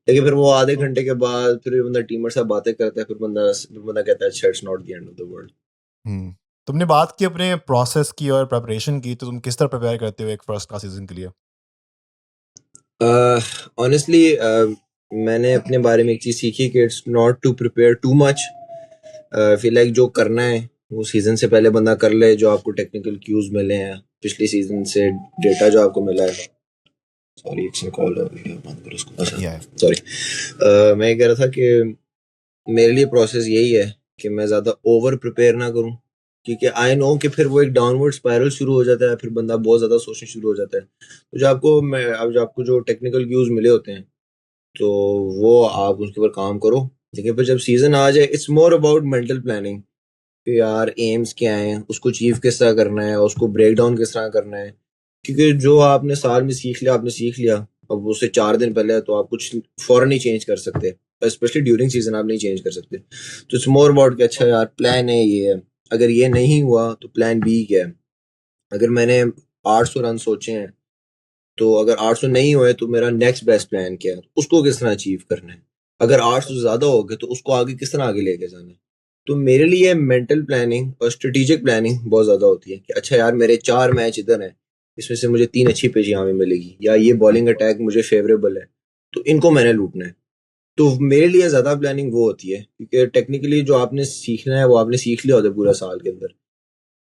लेकिन फिर वो आधे घंटे के बाद फिर बंदा टीमर से बातें करता है, फिर बंदा कहता है अच्छा it's not the end of the world. तुमने बात की अपने प्रोसेस की और प्रिपरेशन की, तो तुम किस तरह प्रिपेयर करते हो एक फर्स्ट क्लास सीजन के लिए? ऑनेस्टली मैंने अपने बारे में एक चीज सीखी कि it's not to prepare too much. Feel like जो करना है वो सीजन से पहले बंदा कर ले। जो आपको टेक्निकल क्यूज मिले हैं पिछले सीजन से, डेटा जो आपको मिला है, सॉरी एक कॉल बंद करो उसको। अच्छा सॉरी, मैं कह रहा था कि मेरे लिए प्रोसेस यही है कि मैं ज्यादा ओवर प्रिपेयर ना करूं, क्योंकि आई नो कि फिर वो एक डाउनवर्ड स्पाइरल शुरू हो जाता है, फिर बंदा बहुत ज्यादा सोचना शुरू हो जाता है। तो जो आपको जो टेक्निकल क्यूज मिले होते हैं, तो वो आप उसके ऊपर काम करो। लेकिन फिर जब सीजन आ जाए, it's more about mental planning कि यार एम्स क्या हैं, उसको अचीव किस तरह करना है, उसको ब्रेक डाउन किस तरह करना है। क्योंकि जो आपने साल में सीख लिया आपने सीख लिया, अब उससे 4 दिन पहले है, तो आप कुछ फौरन नहीं चेंज कर सकते, स्पेशली ड्यूरिंग सीजन आप नहीं चेंज कर सकते। तो इट्स मोर अबाउट कि अच्छा यार प्लान है ये है, अगर ये नहीं हुआ तो प्लान बी क्या है। अगर मैंने 800 रन सोचे हैं, तो अगर 800 नहीं हुए तो मेरा नेक्स्ट बेस्ट प्लान क्या है, उसको किस तरह अचीव करना है। अगर 800 से ज्यादा हो गए तो उसको आगे किस तरह आगे लेके जाना है। तो मेरे लिए मेंटल प्लानिंग और स्ट्रेटेजिक प्लानिंग बहुत ज्यादा होती है कि अच्छा यार मेरे 4 मैच इधर हैं, इसमें से मुझे 3 अच्छी पिच यहाँ पे मिलेगी, या ये बॉलिंग अटैक मुझे फेवरेबल है, तो इनको मैंने लूटना है। तो मेरे लिए ज्यादा प्लानिंग वो होती है, क्योंकि टेक्निकली जो आपने सीखना है वो आपने सीख लिया होता है पूरा साल के अंदर,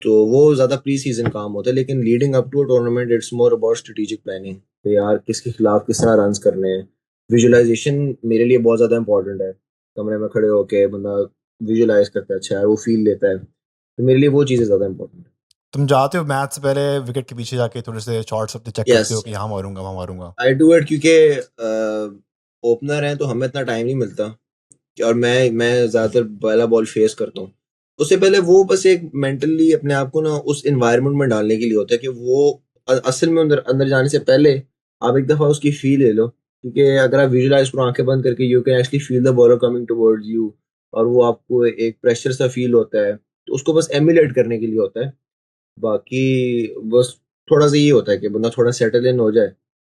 तो वो ज्यादा प्री सीजन काम होता है। लेकिन leading up to a tournament it's more about strategic planning, तो यार किसके खिलाफ किस तरह रन करने हैं। विजुअलाइजेशन मेरे लिए बहुत ज्यादा इंपॉर्टेंट है। कमरे में खड़े होके बंदा विजुअलाइज करता है, अच्छा यार वो फील लेता है, तो मेरे लिए वो चीजें ज्यादा इंपॉर्टेंट है। तुम जाते हो मैच से पहले विकेट के पीछे जाके थोड़े से शॉट्स अपने चेक करते हो कि यहाँ मारूंगा वहाँ मारूंगा? आई डू इट, क्योंकि ओपनर है तो हमें इतना टाइम नहीं मिलता, और मैं ज्यादातर पहला बॉल फेस करता हूँ। उससे पहले वो बस एक मेंटली अपने आप को ना उस एनवायरनमेंट में डालने के लिए होता है कि वो असल में अंदर अंदर जाने से पहले आप एक दफा उसकी फील ले लो क्योंकि अगर आप विजुलाइज करो आंखें बंद करके, you can actually feel the bowler coming towards you, और वो आपको एक प्रेशर सा फील होता है, तो उसको बस एमुलेट करने के लिए होता है। बाकी बस थोड़ा सा ये होता है कि बंदा थोड़ा सेटल इन हो जाए,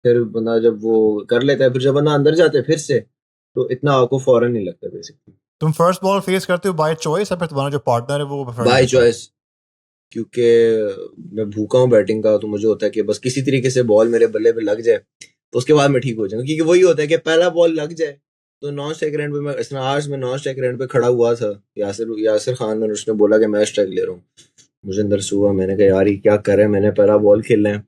फिर बंदा जब वो कर लेता है, फिर जब बंदा अंदर जाता है फिर से, तो इतना आपको फौरन नहीं लगता बेसिकली। तुम फर्स्ट बॉल फेस करते हो बाय चॉइस या फिर तुम्हारा जो पार्टनर है वो प्रेफर बाय करता है? चॉइस, क्योंकि मैं भूखा हूँ बैटिंग का, तो मुझे होता है कि बस किसी तरीके से बॉल मेरे बल्ले पे लग जाए, तो उसके बाद मैं ठीक हो जाऊंगा। क्योंकि वही होता है कि पहला बॉल लग जाए, तो नॉन स्ट्राइक रैंड पे आज मैं नॉन स्ट्राइक रैंड पे खड़ा हुआ था, यासिर यासिर खान ने उसने बोला कि मैं स्ट्राइक ले रहा हूँ, मुझे अंदर से हुआ, मैंने कहा यार ये क्या कर रहा है, मैंने पहला बॉल खेलना है।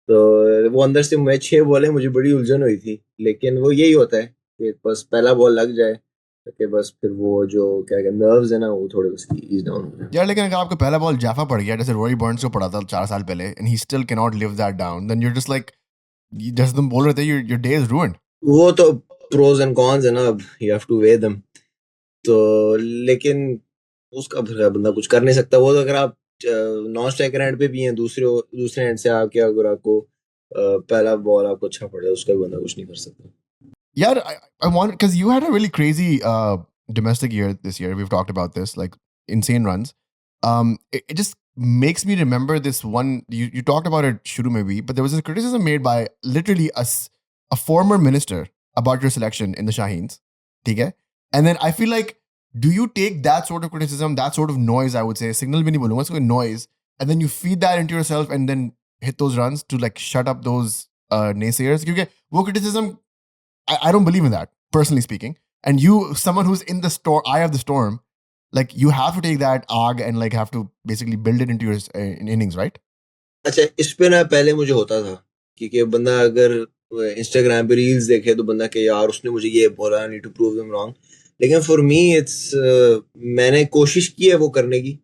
तो वो अंदर से, मैं 6 बॉल है, मुझे बड़ी उलझन हुई थी, लेकिन वो यही होता है कि बस पहला बॉल लग जाए, कि बस फिर वो जो क्या कहते नर्व्स है ना, वो थोड़े बस ईज डाउन हो जाए। यार लेकिन अगर आपको पहला बॉल जाफा पड़ गया, जैसे रॉय बर्न्स को पड़ा था 4 साल पहले, and he still can not live that down, then you're just like, जैसे तुम बोल रहे थे, योर डे इज रूइंड। वो तो प्रोज एंड कॉन्स है ना, अब you have two way them. तो लेकिन उसका फिर बंदा कुछ कर नहीं सकता। वो तो अगर आप नॉन स्ट्राइकर एंड पे भी हैं, दूसरे एंड से आके अगर आपको पहला बॉल आपको अच्छा पड़े, उसका भी बंदा कुछ नहीं कर सकता। Yeah, I want, because you had a really crazy domestic year this year. We've talked about this, like insane runs. It just makes me remember this one. You talked about it, Shuru maybe, but there was this criticism made by literally a former minister about your selection in the Shaheens. Okay? And then I feel like, do you take that sort of criticism, that sort of noise, I would say, signal bhi nahi bolunga, it's noise, and then you feed that into yourself and then hit those runs to like shut up those naysayers? Because wo criticism, I don't believe in that, personally speaking. And you, someone who's in the eye of the storm, like you have to take that आग and like have to basically build it into your innings, right? अच्छा, इस पे ना पहले मुझे होता था, क्योंकि बंदा अगर इंस्टाग्राम पे रील्स देखे तो बंदा के यार उसने मुझे ये बोला, I need to prove them wrong. लेकिन फॉर मी इट्स, मैंने कोशिश की है वो करने की,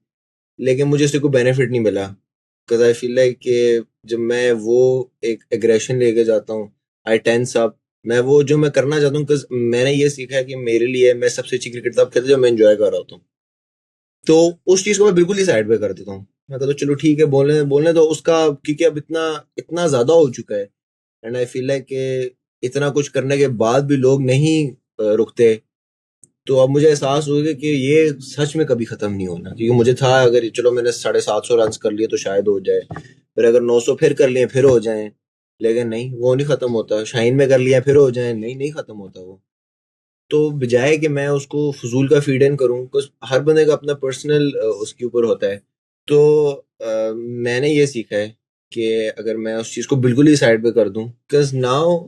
लेकिन मुझे उससे कोई बेनिफिट नहीं मिला। बिकॉज आई फील लाइक कि जब मैं वो एक एग्रेशन लेके जाता हूँ, आई टेंस अप, मैं वो जो मैं करना चाहता हूँ, बिकॉज मैंने ये सीखा है कि मेरे लिए मैं सबसे अच्छी क्रिकेट तब खेलता हूँ जब मैं एंजॉय कर रहा होता हूँ। तो उस चीज को मैं बिल्कुल ही साइड पे कर देता हूँ। मैं कहता हूँ चलो ठीक है, बोलने बोलने तो उसका, क्योंकि अब इतना इतना ज्यादा हो चुका है, एंड आई फील लाइक कि इतना कुछ करने के बाद भी लोग नहीं रुकते। तो अब मुझे एहसास हो गया कि ये सच में कभी खत्म नहीं होना। क्योंकि मुझे था अगर चलो मैंने 750 रन कर लिए तो शायद हो जाए, फिर अगर 900 फिर कर लिए फिर हो जाए, लेकिन नहीं, वो नहीं खत्म होता। शाइन में कर लिया फिर हो जाए, नहीं नहीं खत्म होता वो। तो बजाय कि मैं उसको फजूल का फीड इन करूं, कुछ हर बंदे का अपना पर्सनल उसके ऊपर होता है। तो मैंने ये सीखा है कि अगर मैं उस चीज को बिल्कुल ही साइड पे कर दूं, because now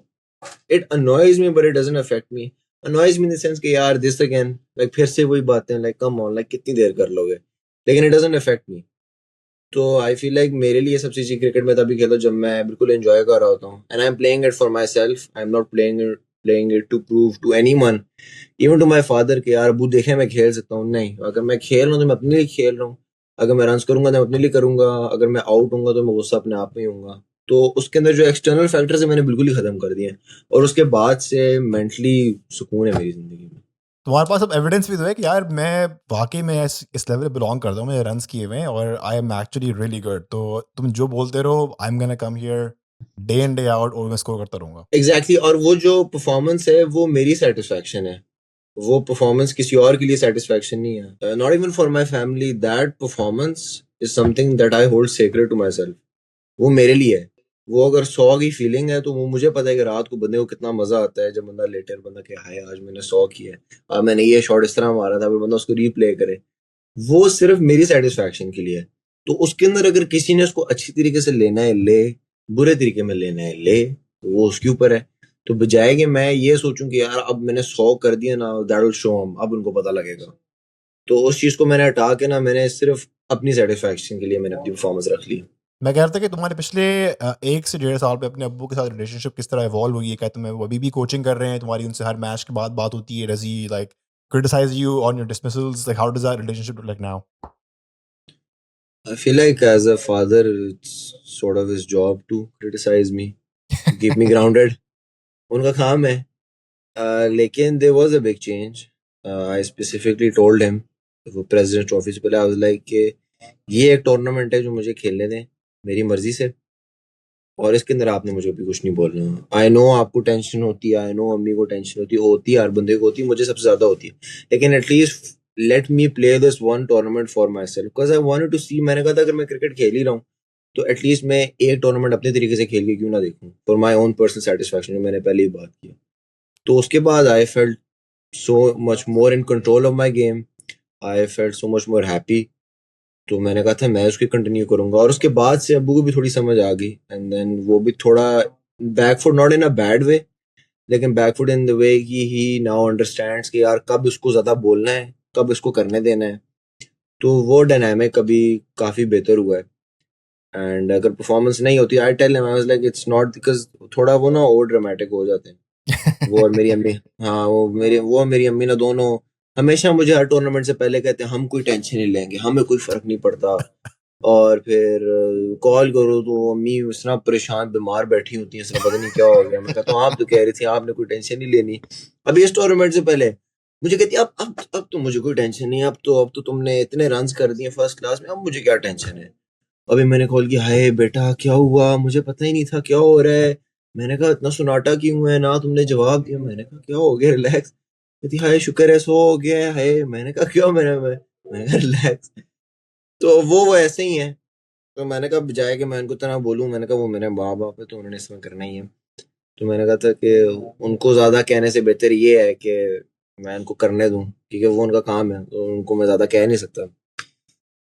it annoys me but it doesn't affect me. Annoys me in the sense कि यार दिस अगेन, लाइक फिर से वही बातें, लाइक कम ऑन, लाइक कितनी देर कर लोगे, लेकिन इट डजंट अफेक्ट मी। तो आई फील लाइक मेरे लिए सबसे अच्छी क्रिकेट में तभी खेलता हूँ जब मैं बिल्कुल एंजॉय कर रहा होता हूँ, and I am playing it for myself, I am not playing it to prove to anyone, even to my father के यार अबू देखे मैं खेल सकता हूँ। नहीं, अगर मैं खेल रहा हूँ तो मैं अपने लिए खेल रहा हूँ, अगर मैं रन करूंगा तो मैं अपने लिए करूंगा, अगर मैं आउट हूँ तो मैं गुस्सा अपने आप में ही हूँ। तो उसके अंदर जो एक्सटर्नल फैक्टर्स है मैंने बिल्कुल ही खत्म कर दिए हैं, और उसके बाद से मेंटली सुकून है मेरी जिंदगी में। तुम्हारे पास अब एविडेंस भी तो है कि यार मैं वाकई में इस लेवल पे बिलोंग करता हूँ, मैंने रन्स किए हुए हैं और आई एम एक्चुअली रियली गुड। तो तुम जो बोलते रहो, I am gonna come here day in day out और मैं स्कोर करता रहूंगा। एग्जैक्टली, और वो जो परफॉर्मेंस है वो मेरी सेटिस्फैक्शन है, वो परफॉर्मेंस किसी और के लिए सेटिस्फैक्शन नहीं है। Not even for my family, that performance is something that I hold sacred to myself. वो मेरे लिए है। वो अगर 100 की फीलिंग है तो वो मुझे पता है कि रात को बंदे को कितना मजा आता है जब बंदा लेटे और बंदा कि हाय आज मैंने 100 किया है, आज मैंने ये शॉट इस तरह मारा था, फिर बंदा उसको रीप्ले करे। वो सिर्फ मेरी सेटिस्फैक्शन के लिए है। तो उसके अंदर अगर किसी ने उसको अच्छी तरीके से लेना है ले, बुरे तरीके में लेना है ले, तो वो उसके ऊपर है। तो बजाय कि मैं ये सोचूं कि यार अब मैंने 100 कर दिया ना, दैट विल शो हम, अब उनको पता लगेगा, तो उस चीज को मैंने हटा के ना, मैंने सिर्फ अपनी सेटिस्फैक्शन के लिए मैंने अपनी परफॉर्मेंस रख ली। मैं कह रहा था कि तुम्हारे पिछले 1 से 1.5 साल पे अपने अब्बू के साथ रिलेशनशिप किस तरह इवॉल्व हुई है? क्या तुम्हें वो अभी भी कोचिंग कर रहे हैं? तुम्हारी उनसे हर मैच के बाद बात होती है? Does he like criticize you on your dismissals? Like how does that relationship look like now? I feel like as a father, it's sort of his job to criticize me, to keep me grounded. उनका काम है। लेकिन there was a big change. I specifically told him, वो president trophy से पहले, I was like कि ये एक टूर्नामेंट है जो मुझे खेलने दें मेरी मर्जी से, और इसके अंदर आपने मुझे अभी कुछ नहीं बोलना। आई नो आपको टेंशन होती है, आई नो अम्मी को टेंशन होती है, हर बंदे को होती है, मुझे सबसे ज्यादा होती है, लेकिन at least let me play this one tournament for myself because I wanted to see. मैंने कहा था अगर मैं क्रिकेट खेल ही रहा हूँ तो एटलीस्ट मैं एक टूर्नामेंट अपने तरीके से खेल के क्यों ना देखूं, for my own personal satisfaction, जो मैंने पहले ही बात की। तो उसके बाद I felt so much more in control of my game. I felt so much more happy. तो मैंने कहा था मैं उसकी कंटिन्यू करूंगा, और उसके बाद से अब्बू को भी थोड़ी समझ आ गई, एंड देन वो भी थोड़ा back foot, not in a bad way, लेकिन बैकफुट इन द वे कि ही नाउ अंडरस्टैंड्स कि यार कब उसको ज्यादा बोलना है, कब इसको करने देना है। तो वो डायनामिक अभी काफी बेहतर हुआ है। एंड अगर परफॉर्मेंस नहीं होती, I tell him, I was like it's not because थोड़ा वो ना ओवर ड्रामेटिक हो जाते हैं वो और मेरी अम्मी। हाँ, वो और मेरी अम्मी ना दोनों हमेशा मुझे हर टूर्नामेंट से पहले कहते हैं हम कोई टेंशन नहीं लेंगे, हमें कोई फर्क नहीं पड़ता। और फिर कॉल करो तो अम्मी इस तरह परेशान बीमार बैठी होती हैं, इसलिए पता नहीं क्या हो गया। मैं कहता हूँ आप तो कह रही थी आपने कोई टेंशन नहीं लेनी। अभी इस टूर्नामेंट से पहले मुझे कहती है अब तो मुझे कोई टेंशन नहीं है, अब तो तुमने इतने रन कर दिए फर्स्ट क्लास में, अब मुझे क्या टेंशन है। अभी मैंने कॉल किया, हाय बेटा क्या हुआ, मुझे पता ही नहीं था क्या हो रहा है। मैंने कहा इतना सुनाटा क्यों है ना, तुमने जवाब दिया। मैंने कहा क्या हो गया, रिलैक्स। कहती हाय शुक्र है सो हो गया है। हाय, मैंने कहा क्यों, मैंने कहा रिलैक्स। तो वो ऐसे ही है। तो मैंने कहा बजाय कि मैं उनको इतना बोलूं, मैंने कहा वो मेरे माँ बाप है तो उन्होंने इसमें करना ही है। तो मैंने कहा था कि उनको ज्यादा कहने से बेहतर ये है कि मैं उनको करने दूं, क्योंकि वो उनका काम है, तो उनको मैं ज्यादा कह नहीं सकता।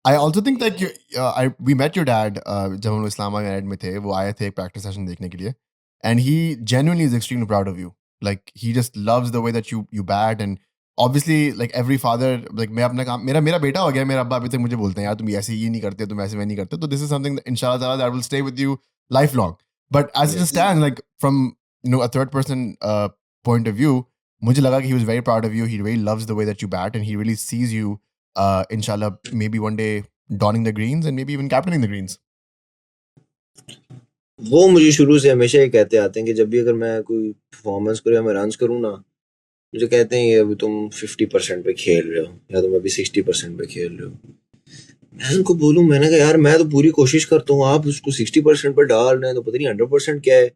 I also think that we met your dad जब हम लोग इस्लामाबाद में थे, वो आए थे एक प्रैक्टिस सेशन देखने के लिए, and he genuinely is extremely proud of you. Like he just loves the way that you bat, and obviously like every father, like मैं अपना काम, मेरा बेटा हो गया, मेरा अब्बा अभी तक मुझे बोलते हैं यार तुम ऐसे ये नहीं करते, तुम ऐसे मैं नहीं करते, तो this is something that, inshallah ta'ala, that will stay with you lifelong. But as it Yes. stands, like from a third person point of view, मुझे लगा कि he was very proud of you. He really loves the way that you bat, and he really sees you inshallah, maybe one day donning the greens and maybe even captaining the greens. वो मुझे शुरू से हमेशा ही कहते आते हैं कि जब भी अगर मैं कोई परफॉर्मेंस करूँ या मैं रन करूँ ना, मुझे कहते हैं ये अभी तुम 50% पे खेल रहे हो या तुम अभी 60% पे खेल रहे हो। मैं उनको बोलूँ, मैंने कहा यार मैं तो पूरी कोशिश करता हूँ, आप उसको 60% पे डाल रहे हैं, तो पता नहीं 100% क्या है।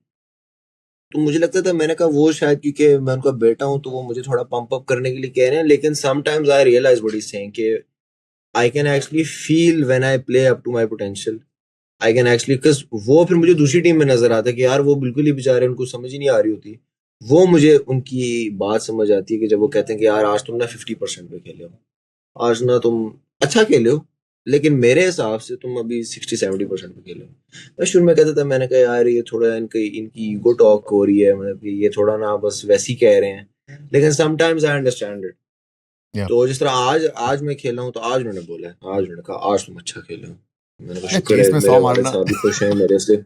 तो मुझे लगता था, मैंने कहा वो शायद क्योंकि मैं उनका बेटा हूँ तो वो मुझे थोड़ा पंप अप करने के लिए कह रहे हैं, लेकिन sometimes I realise what he is saying कि I can actually feel when I play up to my potential. I can actually, because वो फिर मुझे दूसरी टीम में नजर आता है कि यार वो बिल्कुल ही बेचारे, उनको समझ ही नहीं आ रही होती। वो मुझे उनकी बात समझ आती है कि जब वो कहते हैं कि यार आज तुम ना 50% पे खेले हो, आज ना तुम अच्छा खेले हो, लेकिन मेरे हिसाब से तुम अभी 60-70% पे खेले हो। मैं शुरू में कहता था, मैंने कहा यार ये थोड़ा इनकी ईगो टॉक हो रही है, मतलब कि ये थोड़ा ना बस वैसे ही कह रहे हैं, लेकिन sometimes I understand it. Yeah. तो जिस तरह आज आज मैं खेला हूँ, तो आज उन्होंने बोला, आज उन्होंने कहा आज तुम अच्छा खेले हो। मैंने कहा Yeah, शुक्र chase है में मेरे 100 वालिद मारना, साहब भी खुश हैं मेरे से।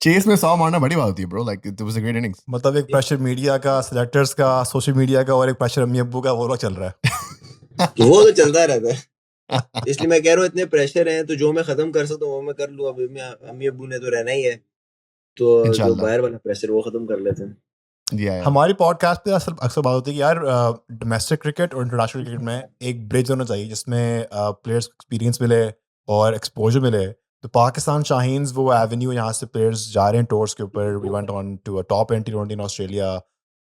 chase में 100 मारना बड़ी बात होती है bro. Like it was a great innings. मतलब एक प्रेशर मीडिया का, सिलेक्टर्स का, सोशल मीडिया का, और एक प्रेशर अम्मी अब्बू का, वो लोग चल रहा है। तो वो तो चलता रहता है। इसलिए मैं कह रहा हूँ इतने प्रेशर हैं तो जो मैं खत्म कर सकता हूँ वो मैं कर लूँ। अब अम्मी अब्बू ने तो रहना ही है, तो जो Inshallah. बाहर वाला प्रेशर वो खत्म कर लेते हैं। Yeah. हमारी पॉडकास्ट पे अक्सर बात होती है कि यार डोमेस्टिक क्रिकेट और इंटरनेशनल क्रिकेट में एक ब्रिज होना चाहिए जिसमें प्लेयर्स को एक्सपीरियंस मिले और एक्सपोजर मिले। तो पाकिस्तान शाहीन्स वो एवेन्यू, यहाँ से प्लेयर्स जा रहे हैं टूर्स के ऊपर। We went on to a top and टी20 in Australia,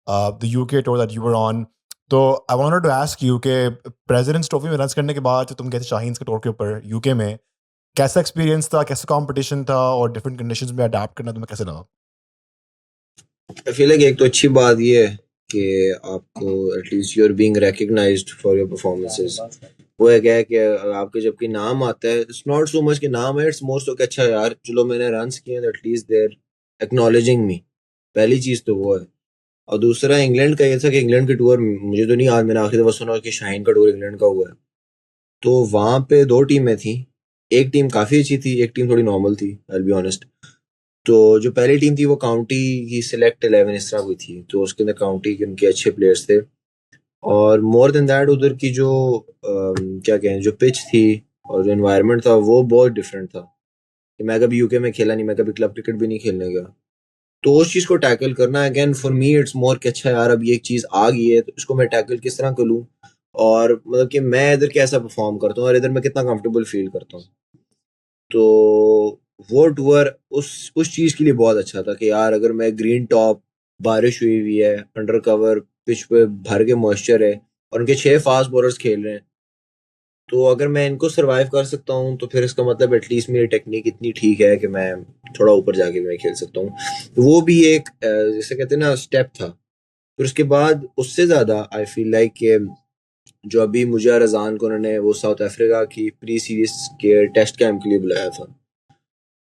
the UK tour that you were on. तो I wanted to ask you कि प्रेसिडेंट्स ट्रॉफी में रन करने के बाद तुम गए थे शाहीन्स के टूर के ऊपर यूके में, कैसा एक्सपीरियंस था, कैसा कंपटीशन था, और डिफरेंट कंडीशंस में अडेप्ट करना तुम्हें कैसे लगा? आई फील लाइक एक तो अच्छी बात ये है कि आपको at least you are being recognised for your performances. वो है क्या है कि आपके जब कि नाम आता है, इट्स नॉट सो मच कि नाम है, इट्स मोर सो कि अच्छा यार चलो मैंने रन्स किए हैं, एटलीस्ट दे आर एक्नॉलेजिंग मी। पहली चीज तो वो है। और दूसरा इंग्लैंड का ये था कि इंग्लैंड के टूर, मुझे तो नहीं याद, मैंने आखिरी दफा सुना कि शाहीन का टूर इंग्लैंड का हुआ है। तो वहां पे दो टीमें थी, एक टीम काफी अच्छी थी, एक टीम थोड़ी नॉर्मल थी, आई विल बी ऑनेस्ट। तो जो पहली टीम थी वो काउंटी की सिलेक्ट 11 इस तरह हुई थी, तो उसके अंदर काउंटी के उनके अच्छे प्लेयर्स थे। और मोर देन दैट उधर की जो क्या कहें, जो पिच थी और जो एनवायरनमेंट था वो बहुत डिफरेंट था। कि मैं कभी यूके में खेला नहीं, मैं कभी क्लब क्रिकेट भी नहीं खेलने गया। तो उस चीज को टैकल करना again for me it's more कि अच्छा यार अब ये एक चीज आ गई है तो इसको मैं टैकल किस तरह करूँ, और मतलब कि मैं इधर कैसा परफॉर्म करता हूँ और इधर मैं कितना कंफर्टेबल फील करता हूँ। तो वो टूर उस चीज के लिए बहुत अच्छा था कि यार अगर मैं ग्रीन टॉप, बारिश हुई हुई है, अंडर कवर पिच पे भर के मॉइस्चर है और उनके 6 फास्ट बॉलर्स खेल रहे हैं, तो अगर मैं इनको सरवाइव कर सकता हूँ तो फिर इसका मतलब एटलीस्ट मेरी टेक्निक इतनी ठीक है कि मैं थोड़ा ऊपर जाके मैं खेल सकता हूँ। तो वो भी एक जैसे कहते हैं ना स्टेप था। फिर उसके बाद उससे ज्यादा आई फील लाइक कि जो अभी मुझे रजान को उन्होंने वो साउथ अफ्रीका की प्री सीरीज के टेस्ट कैंप के लिए बुलाया था,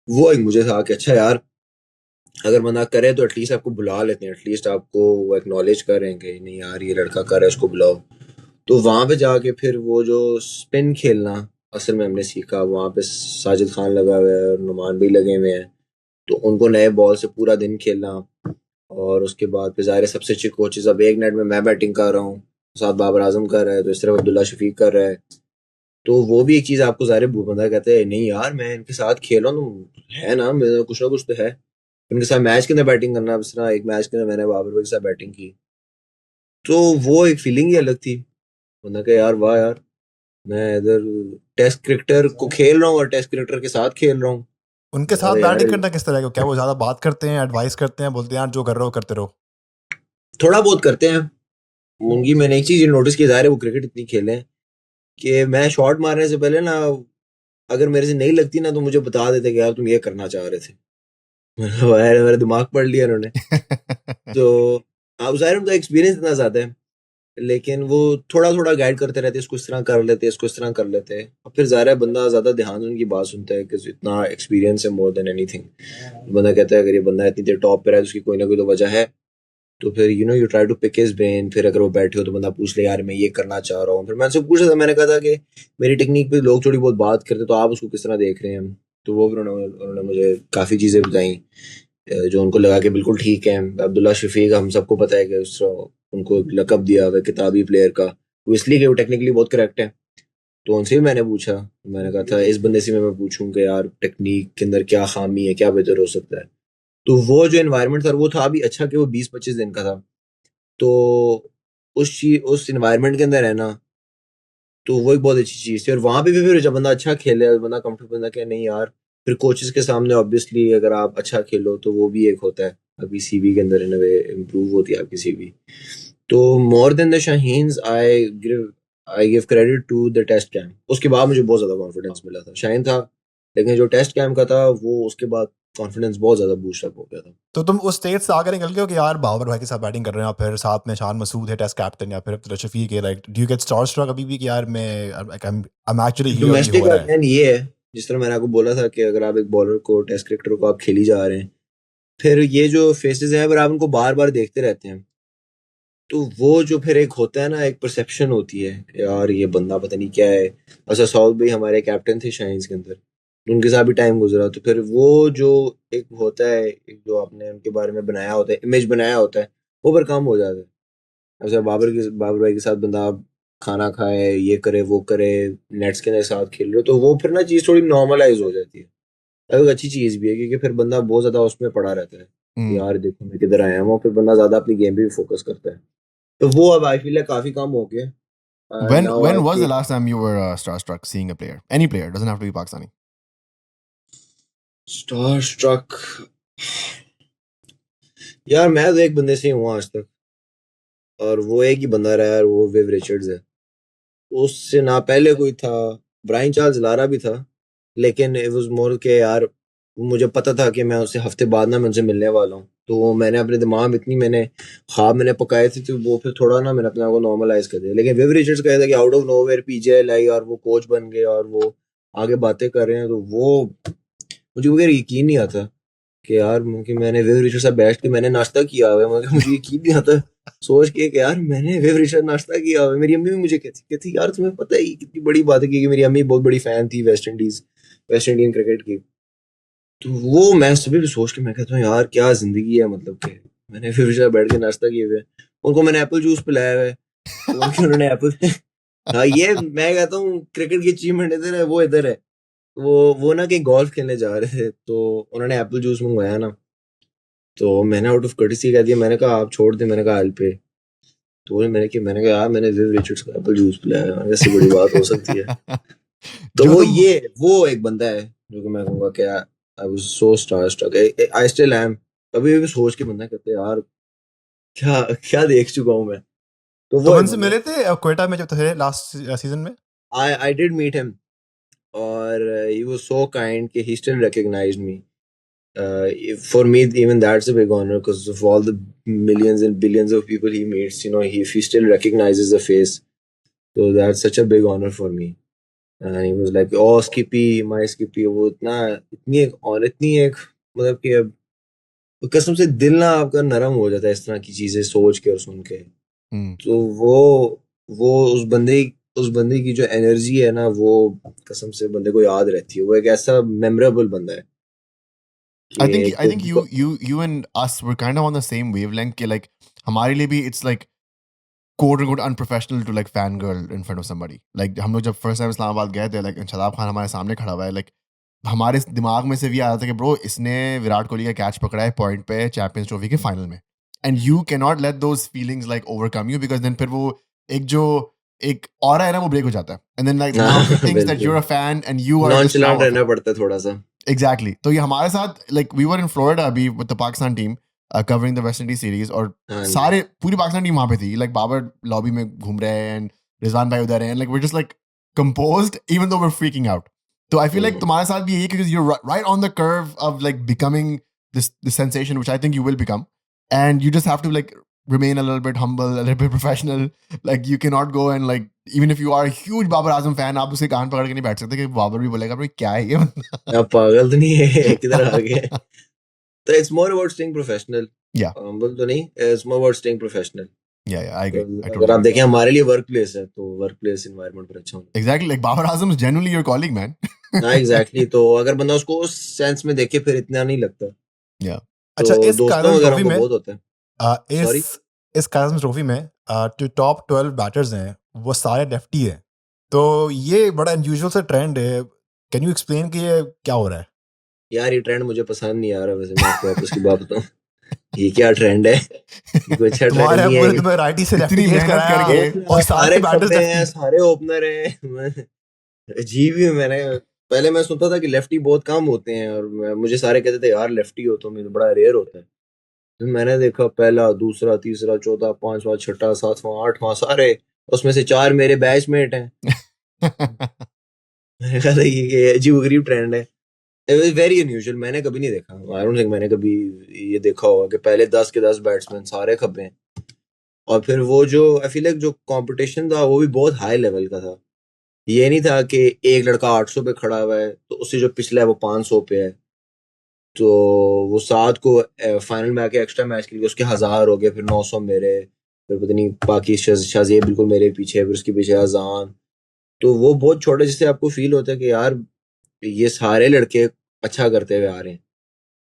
वो एक मुझे था कि अच्छा यार अगर बंदा करे तो एटलीस्ट आपको बुला लेते हैं, एटलीस्ट आपको वो एक्नॉलेज कर रहे हैं कि नहीं यार ये लड़का कर रहा है उसको बुलाओ। तो वहां पे जाके फिर वो जो स्पिन खेलना असल में हमने सीखा, वहां पे साजिद खान लगा हुआ है और नुमान भी लगे हुए हैं, तो उनको नए बॉल से पूरा दिन खेलना। और उसके बाद फिर ज़ाहिर है सबसे अच्छे कोचेज, अब एक नेट में मैं बैटिंग कर रहा हूँ, साथ बाबर आजम कर रहा है, तो इस तरफ अब्दुल्ला शफीक कर रहा है, तो वो भी एक चीज़ आपको ज़ाहिर है बंदा कहते हैं नहीं यार मैं इनके साथ खेल रहा हूँ तो है ना, मेरा कुछ ना कुछ तो है। उनके साथ मैच के अंदर बैटिंग करना, इस तरह एक मैच के अंदर मैंने बाबर भाई के साथ बैटिंग की, तो वो एक फीलिंग ही अलग थी। बंदा कहा यार वाह यार, मैं इधर टेस्ट क्रिकेटर को खेल रहा हूँ और टेस्ट क्रिकेटर के साथ खेल रहा हूँ। उनके बंदा साथ कहा यार बैटिंग करना किस तरह का, क्या वो ज्यादा बात करते हैं, एडवाइस करते हैं, बोलते हैं यार जो कर रहे हो करते रहो? थोड़ा बहुत करते हैं। उनकी मैंने एक चीज नोटिस की, ज़ाहिर है वो क्रिकेट इतनी खेले हैं कि मैं शॉट मारने से पहले ना अगर मेरे से नहीं लगती ना तो मुझे बता देते कि यार तुम ये करना चाह रहे थे। मेरा दिमाग पढ़ लिया उन्होंने। तो आप ज़ाहिर है उनका एक्सपीरियंस इतना ज्यादा है, लेकिन वो थोड़ा थोड़ा गाइड करते रहते, इसको इस तरह कर लेते, इसको इस तरह कर लेते, और फिर ज़ाहिर है बंदा ज्यादा ध्यान से उनकी बात सुनता है कि इतना एक्सपीरियंस है मोर देन एनीथिंग। बंदा कहता है अगर ये बंदा इतनी देर टॉप पे रहा है तो उसकी कोई ना कोई तो वजह है। तो फिर you try to pick his brain, फिर अगर वो बैठे हो तो बंदा पूछ ले यार मैं ये करना चाह रहा हूँ, फिर मैं उनसे पूछा था, मैंने कहा था कि मेरी टेक्निक पे लोग थोड़ी बहुत बात करते तो आप उसको किस तरह देख रहे हैं। तो वो फिर उन्होंने मुझे काफ़ी चीज़ें बताई जो उनको लगा कि बिल्कुल ठीक है। अब्दुल्ला शफीक हम सबको पता है कि उनको एक लकब दिया हुआ है किताबी प्लेयर का, वो इसलिए कि वो टेक्निकली बहुत करेक्ट है। तो उनसे भी मैंने पूछा, मैंने कहा था इस बंदे से मैं पूछूं कि यार टेक्निक के अंदर क्या खामी है, क्या बेहतर हो सकता है। तो वो जो एनवायरनमेंट था वो था भी अच्छा कि वो 20-25 दिन का था, तो उस इन्वायरमेंट के अंदर है ना, तो वो एक बहुत अच्छी चीज़ थी। और वहां पे भी फिर जब बंदा अच्छा खेले, बंदा कंफर्टेबल, बंदा क्या नहीं यार, फिर कोचेस के सामने ऑब्वियसली अगर आप अच्छा खेलो तो वो भी एक होता है, अभी सीवी के अंदर इन वे इम्प्रूव होती है आपकी सीवी। तो more than the Shaheens I give credit to the test camp. उसके बाद मुझे बहुत ज्यादा कॉन्फिडेंस मिला था, शाहीन था लेकिन जो टेस्ट कैंप का था वो उसके बाद कॉन्फिडेंस बहुत ज्यादा बूस्ट अप हो गया था। तो तुम उस स्टेट से आकर निकल गए हो कि यार बाबर भाई के साथ बैटिंग कर रहे हैं, या फिर साथ में शान मसूद है टेस्ट कैप्टन, या फिर अब्दुल्ला शफीक है, like do you get star struck अभी भी कि यार मैं आई एम एक्चुअली हियर, ये डोमेस्टिक हो का रहा है? अगेन ये है, जिस तरह मैंने आपको बोला था कि अगर आप एक बॉलर को, टेस्ट क्रिकेटर को आप खेली जा रहे हैं, फिर ये जो फेसेस हैं अगर आप उनको बार बार देखते रहते हैं तो वो जो फिर एक होता है ना, एक परसेप्शन होती है यार ये बंदा पता नहीं क्या है। अच्छा साउथ भाई हमारे कैप्टन थे शाइन्स के अंदर, उनके साथ भी टाइम गुजरा, तो फिर वो जो एक होता है, एक जो आपने उनके बारे में बनाया होता है, इमेज बनाया होता है, वो पर काम हो जाता है। अच्छा बाबर भाई के साथ बंदा खाना खाए, ये करे वो करे, नेट्स के साथ खेल रहे हो, तो वो फिर ना चीज़ थोड़ी नॉर्मलाइज हो जाती है। अब एक अच्छी चीज़ भी है क्योंकि फिर बंदा बहुत ज्यादा उसमें पड़ा रहता है कि Hmm. यार देखो मैं किधर आया हूँ, फिर बंदा ज्यादा अपनी गेम पे भी फोकस करता है। तो वो अब आई फील है काफी कम हो गया। Now I When was the feel last time you were starstruck seeing a player? Any player, doesn't have to be Pakistani. Star struck, यार मैं तो एक बंदे से ही हूँ आज तक, और वो एक ही बंदा रहा है, वो विव रिचर्ड्स है। उससे ना पहले कोई था, ब्रायन चार्ल्स लारा भी था, लेकिन इट वाज मोर के यार मुझे पता था कि मैं उससे हफ्ते बाद ना मैं उनसे मिलने वाला हूँ, तो वो मैंने अपने दिमाग में इतनी मैंने ख्वाब मैंने पकाए थे, तो वो फिर थोड़ा ना मैंने अपने आप को नॉर्मलाइज कर दिया। लेकिन विव रिचर्ड्स कहा था कि आउट ऑफ नोवेयर पीजेएल आई और वो कोच बन गए और वो आगे बातें कर रहे हैं, तो वो मुझे वो यकीन नहीं आता कि यार कि मैंने विव रिचर्ड से बैठ के मैंने नाश्ता किया हुआ है, मगर मुझे यकीन नहीं आता सोच के कि यार मैंने विव रिचर्ड नाश्ता किया हुआ है। मेरी अम्मी भी मुझे कहती यार तुम्हें पता है ये कितनी बड़ी बात है, क्योंकि मेरी अम्मी बहुत बड़ी फैन थी वेस्ट इंडियन क्रिकेट की। तो वो मैं सुबह भी सोच के मैं कहता हूँ यार क्या जिंदगी है, मतलब कि मैंने विव रिचर्ड बैठ के नाश्ता किए हुए, उनको मैंने एप्पल जूस पिलाया हुआ है, उनके उन्होंने एप्पल हाँ ये मैं कहता हूँ क्रिकेट की अचीवमेंट इधर है, वो इधर है। वो ना कहीं गोल्फ खेलने जा रहे थे, तो उन्होंने एप्पल जूस मंगवाया ना, तो मैंने आउट ऑफ कर्टेसी कह दिया, मैंने कहा आप छोड़ दे, मैंने कहा हेल्प पे। तो मैंने कहा यार मैंने विव रिचर्ड्स का एप्पल जूस पिलाया है, ऐसी बड़ी बात हो सकती है। तो जो वो तुम ये वो एक बंदा है जो कि मैं कहूंगा कि यार I was so starstruck. I still am. कभी भी सोच के बंदा कहते हैं यार क्या क्या देख चुका हूँ मैं. तो वो तुम है उनसे बंदा. मिले थे क्वेटा में जब थे लास्ट सीजन में? I did meet him. और he was so kind कि he still recognized me. For me, even that's a big honor because of all the millions and billions of people he meets. You know, if he still recognizes the face, so that's such a big honor for me. And he was like, "Oh, Skippy, my Skippy." वो इतनी एक और इतनी एक मतलब कि अब कसम से दिल ना आपका नरम हो जाता है इस तरह की चीजें सोच के और सुन के. Hmm. तो वो उस बंदे की जो एनर्जी है ना वो कसम से बंदे को याद रहती है. वो एक ऐसा मेमोरेबल बंदा है I कि think एक I तो think you and us were kind of on the same wavelength. कि like हमारे लिए भी it's like quote unquote unprofessional to like fangirl in front of somebody. Like हम लोग जब first time इस्लामाबाद गए थे, like शादाब खान हमारे सामने खड़ा हुआ है, like हमारे दिमाग में से भी आ रहा था कि ब्रो इसने विराट कोहली का कैच पकड़ा है पॉइंट पे चैंपियंस ट्रॉफी के फाइनल में. And you can not let those feelings like overcome you because then फिर वो एक जो एक ऑरा है ना वो ब्रेक हो जाता है. And then like now he thinks that you are बिल्कुल a fan and you are just nonchalant now a रहना फैन. पड़ता है थोड़ा सा. एग्जैक्टली. तो ये हमारे साथ like we were in Florida अभी with the Pakistan team covering the West Indies series और हाँ जी. सारे पूरी पाकिस्तान टीम वहां पे थी. लाइक बाबर लॉबी में घूम रहे हैं एंड रिजवान भाई उधर हैं. Like we just like composed even though we're freaking out. So I feel like तुम्हारे साथ भी यही because you're right on the curve of like becoming this sensation which I think you will become, and you just have to like remain a little bit humble, a little bit professional. Like you cannot go and like even if you are a huge Babar Azam fan, आप उसके कान पकड़ के नहीं बैठ सकते कि बाबर भी बोलेगा भाई क्या है ये बंदा. आप पागल तो नहीं है किधर आ गए. तो it's more about staying professional. Yeah. Humble तो नहीं, it's more about staying professional. Yeah, I agree. I अगर totally आप agree. देखें हमारे लिए वर्क प्लेस है तो वर्क प्लेस इन्वायरमेंट पर अच्छा होना. Exactly. Like Babar Azam is genuinely your colleague, man. हाँ एग्जैक्टली. तो अगर बंदा उसको उस सेंस में देखे फिर इतना नहीं लगता. Yeah. अच्छा, तो इस दोस्तों काजम वगैरह ट्रॉफी को में बहुत होता है. सॉरी. इस काजम ट्रॉफी में जो टॉप 12 बैटर्स हैं वो सारे लेफ्टी हैं. तो ये बड़ा अनयूजुअल सा ट्रेंड है. कैन यू एक्सप्लेन कि ये क्या हो रहा है? यार ये ट्रेंड मुझे पसंद नहीं आ रहा. वैसे मैं आपको वापस की बात बताऊं ये क्या ट्रेंड है. ये कोई अच्छा ट्रेंड तुम्हारे नहीं है. पूरे तुम्हें राइटी से लेफ्टी इतनी केस मेहनत कराया करके और सारे सारे बैटर्स खब्बे हैं, लेफ्टी. सारे ओपनर हैं. अजीब ही. मैंने पहले मैं सुनता था कि लेफ्टी बहुत कम होते हैं और मुझे सारे कहते थे यार लेफ्टी हो तो मुझे बड़ा रेयर होता है. फिर मैंने देखा पहला दूसरा तीसरा चौथा पांचवा छठा सातवां आठवां सारे उसमें से 4 मेरे बैचमेट हैं. मैंने कहा था ये अजीब गरीब ट्रेंड है. Very unusual. मैंने कभी नहीं देखा. आई डोंट थिंक मैंने कभी ये देखा होगा कि पहले 10 के 10 बैट्समैन सारे खब्बे हैं. और फिर वो जो आई फील लाइक जो कंपटीशन था वो भी बहुत हाई लेवल का था. ये नहीं था कि एक लड़का 800 पे खड़ा हुआ है तो उससे जो पिछला है वो 500 पे है. तो वो 7 को फाइनल में आके एक्स्ट्रा मैच के लिए उसके 1000 हो गए. फिर 900 मेरे. फिर पता नहीं बाकी शाज़ेब बिल्कुल मेरे पीछे. फिर उसके पीछे अजान. तो वो बहुत छोटा जिससे आपको फील होता है कि यार ये सारे लड़के अच्छा करते हुए आ रहे हैं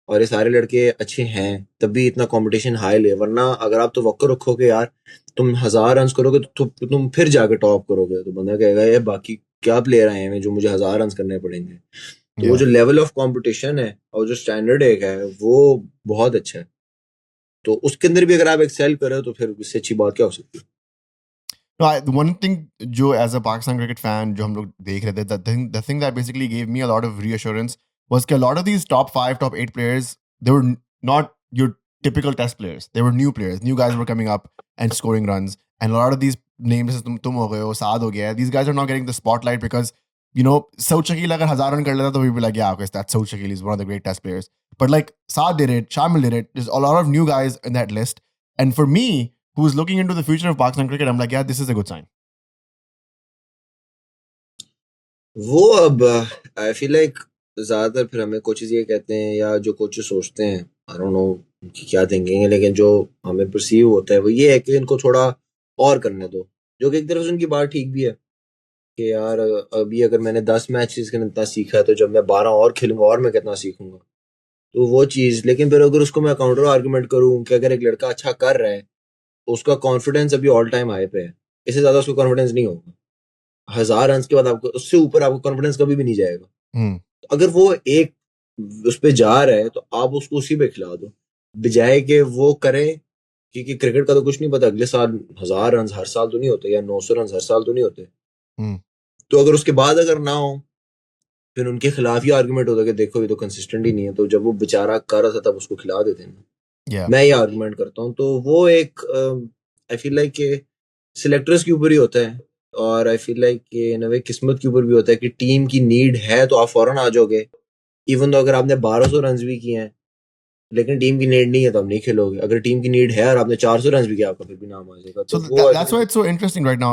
और ये सारे लड़के अच्छे हैं तब भी इतना कंपटीशन हाई ले. वरना अगर आप तो रखो कि यार तुम 1000 रन करोगे तो तुम फिर जाके टॉप करोगे तो बंदा कहेगा ये बाकी क्या प्लेयर आए हैं जो मुझे 1000 रन करने पड़ेंगे. तो वो जो लेवल ऑफ कंपटीशन है और जो स्टैंडर्ड एक है वो बहुत अच्छा है. तो उसके अंदर भी अगर आप एक्सेल करो तो फिर इससे अच्छी बात क्या हो सकती है. No, one thing जो as a Pakistan cricket fan जो हम लोग देख रहे थे the thing that basically gave me a lot of reassurance was कि a lot of these top 5 top 8 players they were not your typical test players. They were new players. New guys were coming up and scoring runs and a lot of these names जैसे तुम हो गए हो साद हो गया. These guys are not getting the spotlight because you know Saud Shakil अगर 1000 run कर लेता तो we would be like yeah okay that's Saud Shakil. He's one of the great test players. But like Saad did it, Shamil did it. There's a lot of new guys in that list. And for me who's looking into the future of Pakistan cricket, I'm like, yeah, this is a good sign. वो अब आई feel like ज्यादातर फिर हमें coaches ये कहते हैं या जो कोचेस सोचते हैं आई डोंट नो उनकी क्या थिंकिंग है लेकिन जो हमें परसीव होता है वो ये है कि इनको थोड़ा और करने दो. जो कि एक तरफ से उनकी बात ठीक भी है कि यार अभी अगर मैंने 10 मैचेस का इतना सीखा है तो जब मैं 12 और खेलूंगा और मैं कितना सीखूंगा. तो वो चीज. लेकिन फिर अगर उसको मैं काउंटर आर्गुमेंट करूं कि अगर एक लड़का अच्छा कर रहा है उसका कॉन्फिडेंस अभी ऑल टाइम हाई पे है. इससे ज्यादा उसको कॉन्फिडेंस नहीं होगा. 1000 रन के बाद आपको उससे ऊपर आपको कॉन्फिडेंस कभी भी नहीं जाएगा. तो अगर वो एक उस पे जा रहा है तो आप उसको उसी पे खिला दो बजाय कि वो करे. क्योंकि क्रिकेट का तो कुछ नहीं पता अगले साल 1000 रन हर साल तो नहीं होते या 900 रन हर साल तो नहीं होते. तो अगर उसके बाद अगर ना हो फिर उनके खिलाफ ही आर्गुमेंट होता है कि देखो ये तो कंसिस्टेंट ही नहीं है, तो जब वो बेचारा कर रहा था तब उसको खिला देते हैं ना। Yeah. मैं ये आर्गुमेंट करता हूँ, तो वो एक आई फील लाइक कि सिलेक्टर्स के ऊपर ही होता है, और आई फील लाइक कि इन अ वे किस्मत के ऊपर भी होता है कि टीम की नीड है तो आप फौरन आ जाओगे, इवन तो अगर आपने 1200 रन भी किए हैं, लेकिन टीम की नीड नहीं है तो आप नहीं खेलोगे। अगर टीम की नीड है और आपने 400 रन भी किया, आपका फिर भी नाम आ जाएगा। So तो वो I that's think why it's so interesting right now.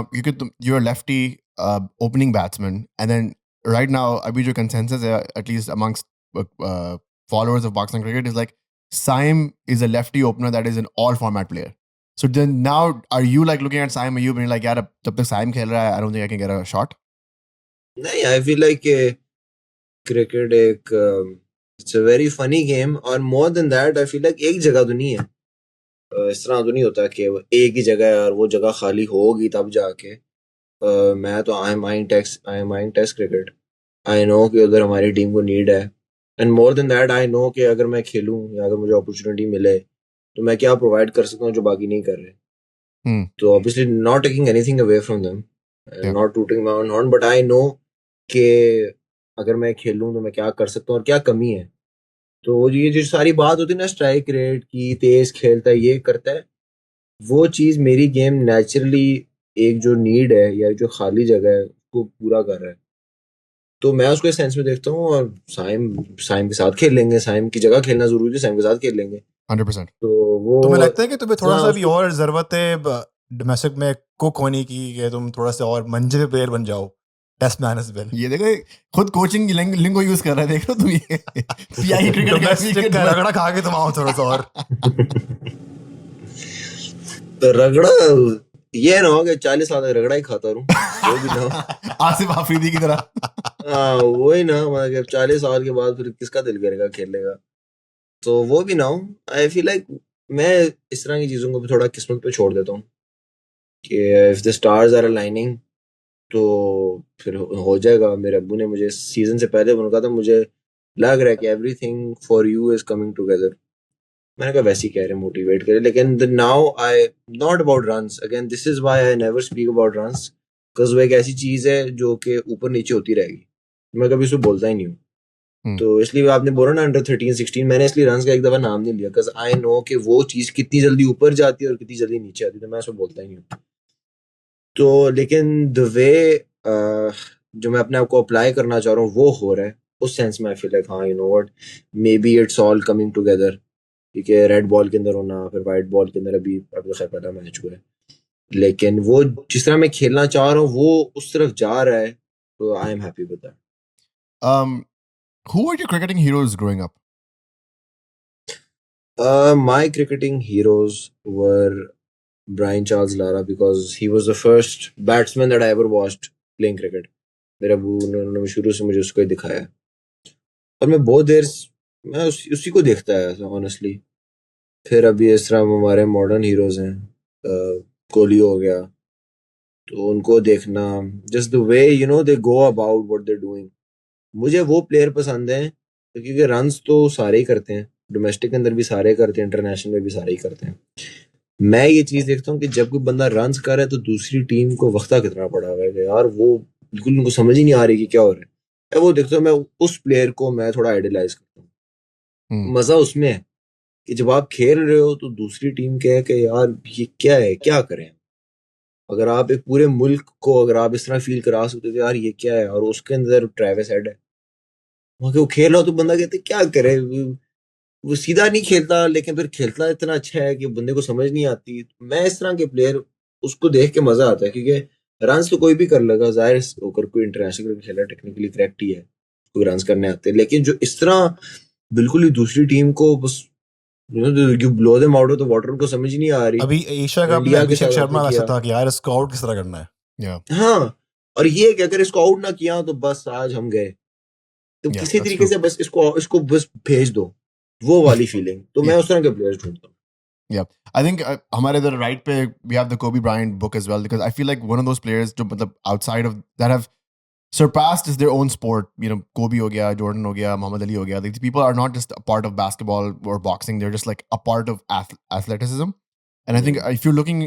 You're a lefty opening batsman, and then right now, abhi jo consensus hai, at least amongst followers of Pakistan cricket, is like Saim is a lefty opener that is an all format player. So then now, are you like looking at Saim Ayub and you're like, yeah, jab tak Saim khel raha hai, I don't think I can get a shot. नहीं, I feel like cricket एक it's a very funny game, और more than that I feel like एक जगह तो नहीं है। इस तरह तो नहीं होता कि वो एक ही जगह है और वो जगह खाली होगी तब जाके। मैं तो I am eyeing test cricket. I know कि उधर हमारी टीम को नीड है, and more than that I know कि अगर मैं खेलूं या अगर मुझे अपॉर्चुनिटी मिले तो मैं क्या प्रोवाइड कर सकता हूँ जो बाकी नहीं कर रहे। तो obviously not taking anything away from them, not tooting my own horn, but I know कि अगर मैं खेलूं तो मैं क्या कर सकता हूँ और क्या कमी है। तो ये जो सारी बात होती है ना, स्ट्राइक रेट की, तेज खेलता है, ये करता है, वो चीज मेरी गेम नेचुरली एक जो नीड है या जो खाली जगह है उसको पूरा कर रहा है। तो मैं उसको इस सेंस में देखता हूँ, और साइम साइम के साथ खेल लेंगे, साइम की जगह खेलना जरूरी है, साइम के साथ खेल लेंगे 100%. तो वो तुम्हें लगता है कि तुम्हें थोड़ा हाँ, सा भी उसको और जरूरत है डोमेस्टिक में कुक होने की, कि तुम थोड़ा सा और मंजे पे प्लेयर बन जाओ टेस्ट मैनेजमेंट? ये देखो, कोचिंग कोचिंग लिंगो यूज कर रहा है, देख रहे हो तुम ये पीआई क्रिकेट डोमेस्टिक का रगड़ा खा के तुम आओ थोड़ा सा और। तो रगड़ा ये ना हो कि 40 साल तक रगड़ा ही खाता रहूं, वो भी ना हो। आसिफ आफरीदी की तरह. हाँ वही ना, मतलब 40 साल के बाद फिर किसका दिल करेगा खेलने का, तो वो भी ना हो। आई फील लाइक मैं इस तरह की चीजों को भी थोड़ा किस्मत पे छोड़ देता हूँ कि if the stars are aligning तो फिर हो जाएगा। मेरे अब्बू ने मुझे सीजन से पहले बोला था, मुझे लग रहा है कि everything for you is coming together. मैंने कहा वैसे ही कह रहे मोटिवेट करे, लेकिन now I not about runs again, this is why I never speak about runs, because वो एक ऐसी चीज है जो कि ऊपर नीचे होती रहेगी, मैं कभी उसको बोलता ही नहीं हूँ। तो इसलिए आपने बोला ना अंडर 13-16, मैंने इसलिए रन्स का एक दफा नाम नहीं लिया, बिकॉज आई नो कि वो चीज कितनी जल्दी ऊपर जाती है और कितनी जल्दी नीचे आती है, तो मैं उसको बोलता ही नहीं हूँ। तो लेकिन द वे जो मैं अपने आप को अप्लाई करना चाह रहा हूँ वो हो रहा है, उस सेंस में आई फील लाइक हाँ you know what, may be it's all coming together. ठीक है, रेड बॉल के अंदर होना, फिर वाइट बॉल के अंदर अभी तो खैर पहला मैच हुआ है, लेकिन वो जिस तरह मैं खेलना चाह रहा हूँ वो उस तरफ जा रहा है, तो I am happy with that. Who were your cricketing heroes growing up? My cricketing heroes were Brian Charles Lara, because he was the first batsman that I ever watched playing cricket. मेरे अबू ने शुरू से मुझे उसको ही दिखाया, और मैं बहुत देर मैं उसी को देखता आया था ऑनेस्टली। फिर अभी इस तरह हमारे मॉडर्न हीरोज हैं, कोहली हो गया, तो उनको देखना, just the way you know they go about what they doing. मुझे वो प्लेयर पसंद है क्योंकि रन्स तो सारे ही करते हैं, डोमेस्टिक के अंदर भी सारे करते हैं, इंटरनेशनल में भी सारे ही करते हैं। मैं ये चीज देखता हूँ कि जब कोई बंदा रन्स कर रहा है तो दूसरी टीम को वक्ता कितना पड़ा हुआ है कि यार वो बिल्कुल उनको समझ ही नहीं आ रही कि क्या हो रहा है। वो देखता हूँ मैं, उस प्लेयर को मैं थोड़ा आइडियलाइज करता हूँ। मजा उसमें है कि जब आप खेल रहे हो तो दूसरी टीम कहे कि यार ये क्या है, क्या करें। अगर आप एक पूरे मुल्क को अगर आप इस तरह फील करा सकते हो यार ये क्या है, और उसके अंदर ट्रेविस हेड है, वहां के वो खेल रहा हो तो बंदा कहते क्या करे, वो सीधा नहीं खेलता लेकिन फिर खेलता इतना अच्छा है कि बंदे को समझ नहीं आती। मैं इस तरह के प्लेयर उसको देख के मजा आता है, क्योंकि रन्स तो कोई भी कर लेगा, जाहिर होकर कोई इंटरनेशनल क्रिकेट खेला टेक्निकली करेक्ट ही है, कोई रन्स करने आते हैं, लेकिन जो इस तरह बिल्कुल ही दूसरी टीम को बस you blow them out of the water, उनको समझ ही नहीं आ रही। अभी एशिया कप में इंडिया के अभिषेक साथ आपने शर्मा वैसा किया, था कि यार इसको आउट किस तरह करना है। Yeah. हाँ, और ये कि अगर इसको आउट ना किया तो बस आज हम गए, तो Yeah, किसी that's तरीके true. से बस इसको बस भेज दो, वो वाली फीलिंग। तो मैं उस तरह के प्लेयर्स ढूंढता हूँ। Yeah, I think हमारे इधर right पे we have the Kobe Bryant book as well, because I feel like one of those players जो मतलब outside of that have surpassed is their own sport. You know, Kobe हो गया, Jordan हो गया, Muhammad Ali हो गया. Like, these people are not just a part of basketball or boxing; they're just like a part of athleticism. And I think if you're looking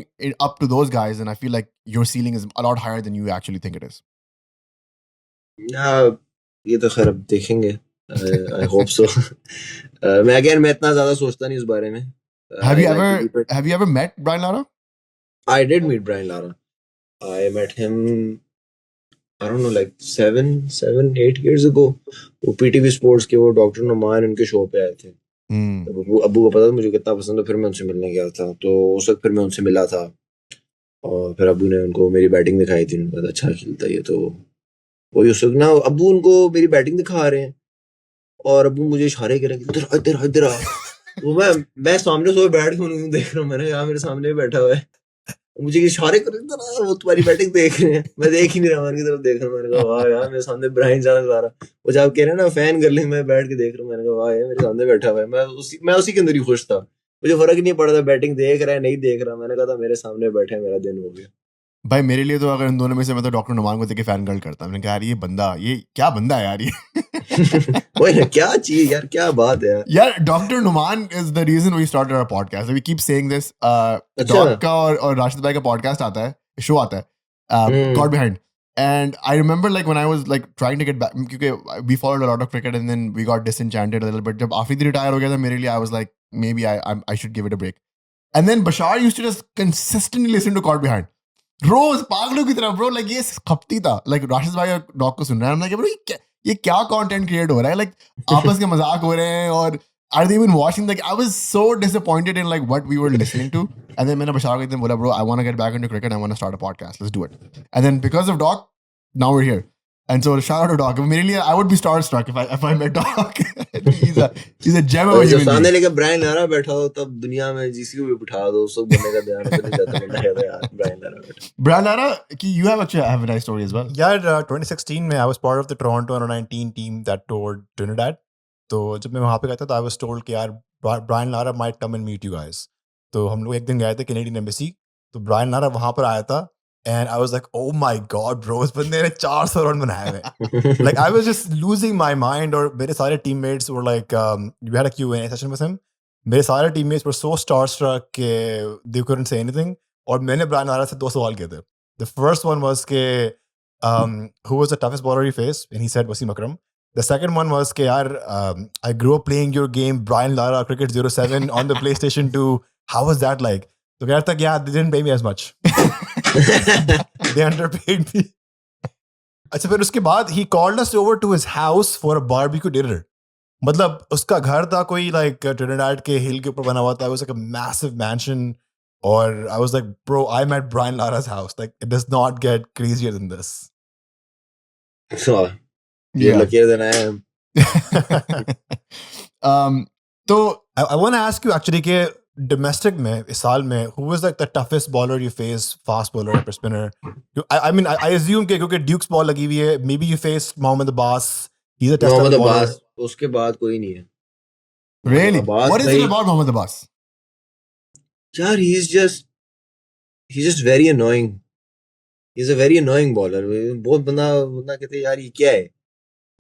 up to those guys, then I feel like your ceiling is a lot higher than you actually think it is. ये तो खैर अब देखेंगे. I hope so. मैं इतना ज्यादा सोचता नहीं उस बारे में. Have I you like to ever keep it. have you ever met Brian Lara? I did meet Brian Lara. I met him, I don't know, like 8 years ago. वो PTV Sports के वो डॉक्टर नुमान उनके show पे आए थे. Hmm. तो अब्बू को पता था मुझे कितना पसंद है, फिर मैं उनसे मिलने गया था. तो उस वक्त फिर मैं उनसे मिला था, और फिर अब्बू ने उनको मेरी बैटिंग दिखाई थी. उनको अच्छा खेलता है ये. तो वही उस वक्त ना अब्बू उनको मेरी बैटिंग दिखा रहे हैं, और अब्बू मुझे इशारे कर रहे हैं कि इधर आ, इधर आ, इधर आ. वो मैं सामने सोए बैठ के उनको देख रहा हूँ. मैंने कहा मेरे सामने बैठा हुआ है, मुझे इशारे कर रहे थे, वो तुम्हारी बैटिंग देख रहे हैं. मैं देख ही नहीं रहा, उनकी तरफ देख रहा हूँ. मैंने कहा वाह यार, मेरे सामने ब्रायन जाना जा रहा. वो जब कह रहे हैं ना फैन कर ले, मैं बैठ के देख रहा हूँ. मैंने कहा वाह यार, मेरे सामने बैठा हुआ है. मैं उसी के अंदर ही खुश था. मुझे फर्क ही नहीं पड़ा था बैटिंग देख रहा है नहीं देख रहा. मैंने कहा था मेरे सामने बैठे हैं, मेरा दिन हो गया. भाई मेरे लिए तो अगर इन दोनों में से मैं तो डॉक्टर नुमान को देख के फैन गर्ल करता. मैंने कहा यार ये बंदा, ये क्या बंदा है यार ये. वही ना, क्या चाहिए यार, क्या बात है यार. यार doctor Nauman is the reason we started our podcast. We keep saying this. अच्छा. डॉक का और राशिद भाई का पॉडकास्ट आता है, शो आता है, God behind. And I remember like when I was like trying to get back, because we followed a lot of cricket and then we got disenchanted a little bit. जब Afridi retire हो गया था मेरे लिए, I was like maybe I should give it a break. And then Bashar used to just consistently listen to Caught Behind. रोज पागलों की तरह bro. Like ये खपती था. लाइक राशिद भाई और डॉग को सुन रहा है. I'm like ब्रो ये क्या कंटेंट क्रिएट हो रहा है. लाइक आपस के मजाक हो रहे हैं और are they even watching? Like I was so disappointed in like what we were listening to. And then मैंने बशार को एक दिन बोला bro, I want to get back into cricket. I want to start a podcast. Let's do it. And then because of Doc, now we're here. And so shout out to Doc. मेरे लिए I would be starstruck if I met Doc. he's a gem of a जब human सामने being. लेके Brian Lara बैठा हो, तब दुनिया में जिसी को भी बिठा दो, सब बंदे का ध्यान उधर नहीं जाता. बंदा कहता है यार ब्रायन लारा बैठा. Brian Lara, you have actually have a nice story as well. Yeah, 2016 में I was part of the Toronto under 19 team that toured Trinidad. तो जब मैं वहाँ पे गया था तो I was told कि यार Brian Lara might come and meet you guys. तो हम लोग एक दिन गए थे Canadian Embassy. तो Brian Lara वहाँ पर आया था. And I was like, oh my god, bro, इस बंदे ने 400 रन बनाए हुए. Like I was just losing my mind. और मेरे सारे teammates were like, we had a Q&A session with him. मेरे सारे teammates were so starstruck कि they couldn't say anything. और मैंने Brian Lara से 2 सवाल किए थे. The first one was ke, who was the toughest bowler you faced? And he said Wasim Akram. The second one was ke, I grew up playing your game, Brian Lara, Cricket 07 on the PlayStation 2. How was that like? So I was like, yeah, they didn't pay me as much. They underpaid me. अच्छा फिर उसके बाद he called us over to his house for a barbecue dinner. मतलब उसका घर था कोई like Trinidad के हिल के ऊपर बना हुआ था. It was like a massive mansion. Or I was like, bro, I'm at Brian Lara's house. Like, it does not get crazier than this. So, you're luckier than I am. So I want to ask you actually, ke domestic में इस साल में, who was like the toughest bowler you faced, fast bowler or spinner? I mean, I assume कि क्योंकि Duke's ball लगी हुई है, maybe you faced Mohammad Abbas. He's a test Mohammad bowler. Abbas, उसके बाद कोई नहीं है. really, Abbas what is it about Mohammad Abbas? यार he's just very annoying. He's a very annoying bowler. बहुत बंदा कहते हैं यार ये क्या है,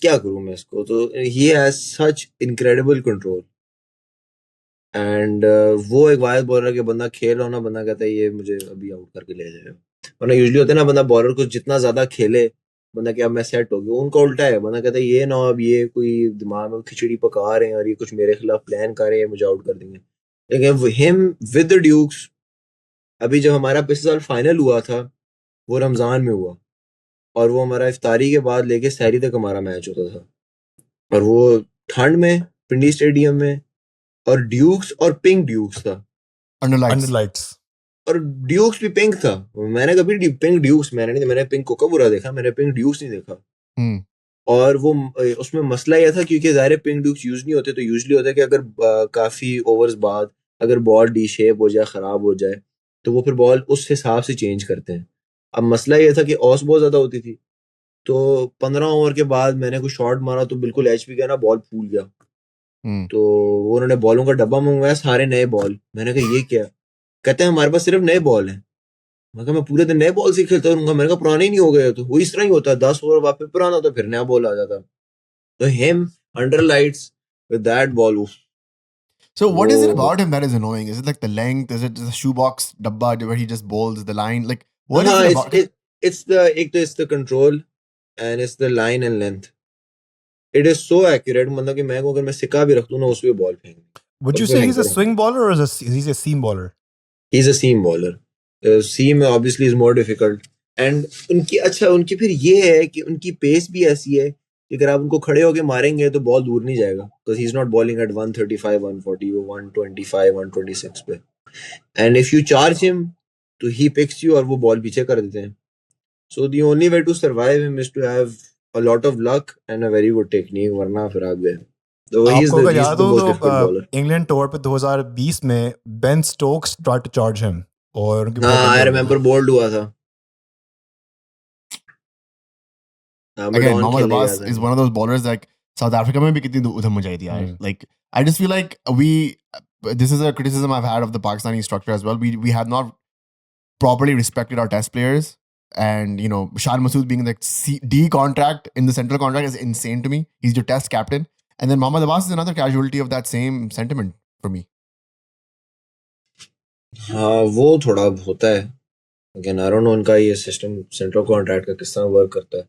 क्या करूं मैं इसको. तो he has such incredible control. And वो एक वाइल्ड बॉलर के बंदा खेल रहा हो ना, बंदा कहता है ये मुझे अभी आउट करके ले जाएगा. वरना यूजुअली होता है ना, बंदा बॉलर को जितना ज्यादा खेले बंदा कि अब मैं सेट हो गया. उनका उल्टा है, बंदा कहता है ये ना अब ये कोई दिमाग में खिचड़ी पका रहे हैं और ये कुछ मेरे खिलाफ प्लान कर रहे हैं, मुझे आउट कर देंगे. लेकिन हिम विद द ड्यूक्स, अभी जब हमारा पिछले साल फाइनल हुआ था वो रमजान में हुआ, और वो हमारा इफ्तारी के बाद लेके सहरी तक हमारा मैच होता था, और वो ठंड में पिंडी स्टेडियम में, और ड्यूक्स और पिंक ड्यूक्स था. Under lights. Under lights. और ड्यूक्स भी पिंक था. मैंने कभी पिंक ड्यूक्स मैंने पिंक कोकाबुरा देखा, मैंने पिंक ड्यूक्स नहीं देखा. और वो उसमें मसला यह था क्योंकि ज़ाहिर पिंक ड्यूक्स यूज नहीं होते, तो यूजली होता है कि अगर काफी ओवर्स बाद अगर बॉल डी शेप हो जाए, खराब हो जाए, तो वो फिर बॉल उस हिसाब से चेंज करते हैं. अब मसला ये था कि ऑस बहुत ज्यादा होती थी, तो 15 ओवर के बाद मैंने कोई शॉट मारा तो बिल्कुल एचपी का ना बॉल फूल गया. तो उन्होंने बॉलों का डब्बा मंगवाया, सारे नए बॉल. मैंने कहा ये क्या? कहते हैं हमारे पास सिर्फ नए बॉल हैं. मैं कहा मैं पूरे दिन नए बॉल से खेलता रहूंगा. मैंने कहा पुराने ही नहीं हो गए. तो वो इस तरह ही होता है, 10 ओवर वापस पुराना तो फिर नया बॉल आ जाता. तो him under lights with that ball. So what is it about him that is annoying? Is it like the length? Is it the shoebox dabba where he just bowls the line? Like what is it about? It's the control and it's the line and length. It is so accurate, मतलब कि मैं को अगर मैं सिक्का भी रख दूं ना उस पे बॉल फेंक दूं, Would you उस पे say फेंक he's a कर swing bowler or he's a seam bowler? He is a seam bowler. Seam obviously is more difficult. And उनकी फिर ये है कि उनकी पेस भी ऐसी है कि अगर आप उनको खड़े होके मारेंगे तो बॉल दूर नहीं जाएगा, because he is not bowling at 135 140 वो 125 126 पे। And if you charge him तो ही पिक्स यू और वो बॉल पीछे कर देते हैं। So the only way to survive him is to have a lot of luck and a very good technique, वरना फिर आप गए। तो ही इज आपको अगर द याद हो मोस्ट तो डिफिकल्ट बॉलर। इंग्लैंड टूर पे 2020 में Ben Stokes tried to charge him और उनकी बहुत हाँ लंबी आई हो गई रिमेम्बर थी। बोल्ड हुआ था। Again, मेडॉन Mohammad खेले गया Abbas था। is one of those bowlers like South Africa में भी कितनी उधम हो जाती है यार. हम्म। Like I just feel like this is a criticism I've had of the Pakistani structure as well. We have not properly respected our test players. And, you know, Shad Masood being the D contract in the central contract is insane to me. He's your test captain. And then Mohammad Abbas is another casualty of that same sentiment for me. हाँ वो थोड़ा होता है। Again I don't know उनका ये system central contract का किस तरह वर्क करता है।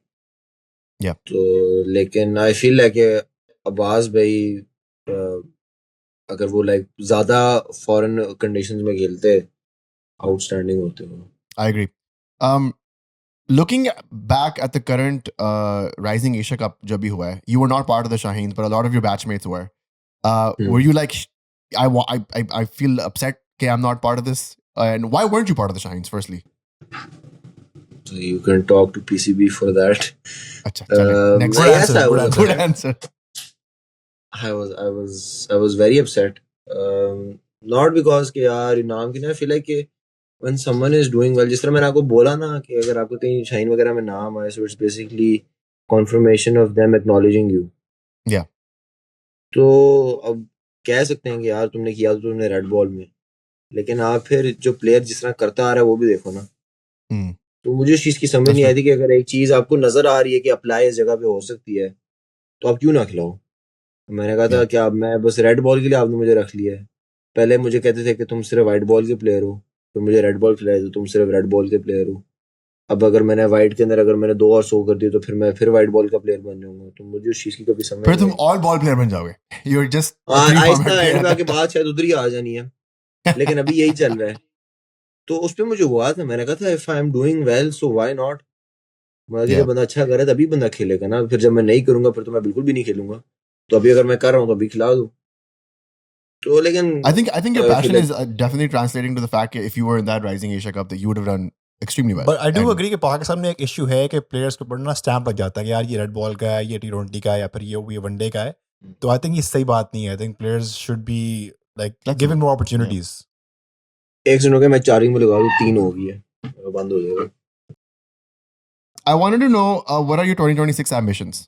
Yeah. तो लेकिन आई फील लाइक अब्बास भाई अगर वो लाइक ज्यादा फॉरेन कंडीशंस में खेलते आउटस्टैंडिंग होते वो। I agree. Looking back at the current Rising Asia Cup जब भी हुआ है, you were not part of the Shaheens, but a lot of your batchmates were. Were you like, I feel upset that I'm not part of this? And why weren't you part of the Shaheens, firstly? So you can talk to PCB for that. Achha, chale. Next. Good Yes, answer, I good was answer. Good answer. I was very upset. Not because कि यार इनाम की ना, I feel like कि when someone is doing well, जिस तरह मैंने आपको बोला ना कि अगर आपको कहीं शाइन वगैरह में नाम आए, so it's basically confirmation of them acknowledging you. Yeah. तो अब कह सकते हैं कि यार तुमने किया तो तुमने रेड बॉल में, लेकिन आप फिर जो प्लेयर जिस तरह करता आ रहा है वो भी देखो ना। Hmm. तो मुझे इस चीज की समझ That's नहीं true. आई थी कि अगर एक चीज आपको नजर आ रही है कि अप्लाई इस जगह पे हो सकती है तो आप क्यों ना खिलाओ। मैंने कहा था Yeah. कि अब मैं बस रेड बॉल के लिए आपने मुझे रख लिया है। पहले मुझे कहते थे कि तुम सिर्फ वाइट बॉल के प्लेयर हो, तो मुझे रेड बॉल खिलाए तो तुम सिर्फ रेड बॉल के प्लेयर हो। अब अगर मैंने वाइट के अंदर अगर मैंने 2 और 100 कर दिए तो फिर मैं फिर वाइट बॉल का प्लेयर बन जाऊंगा। तो मुझे उस चीज की कभी समझ फिर नहीं तुम आई। all ball player बन जाओगे. You're just a three आहिस्ता format player एंड पे at आके that बात शायद उधर ही आ जानी है, लेकिन अभी यही चल रहा है। तो उस पे मुझे हुआ था, मैंने कहा था if I am doing well so why not. मतलब कि Yeah. जब बंदा अच्छा करे तभी बंदा खेलेगा ना, फिर जब मैं नहीं करूंगा फिर तो मैं बिल्कुल भी नहीं खेलूंगा। तो अभी अगर मैं कर रहा हूँ तो अभी खिला दूं। तो लेकिन I think your I feel passion like is definitely translating to the fact that if you were in that Rising Asia Cup, that you would have done extremely well. But I do And agree कि पाकिस्तान में एक issue है कि players के ऊपर ना stamp लग जाता है कि यार ये रेड बॉल का है, ये T20 का है, या फिर ये वनडे का है। तो आई थिंक ये सही बात नहीं है। I think players should be like Flexible. Given more opportunities. एक सुनो के मैं चार्जिंग में लगा दूं 3 हो गई है, बंद हो जाएगा। I wanted to know what are your 2026 ambitions?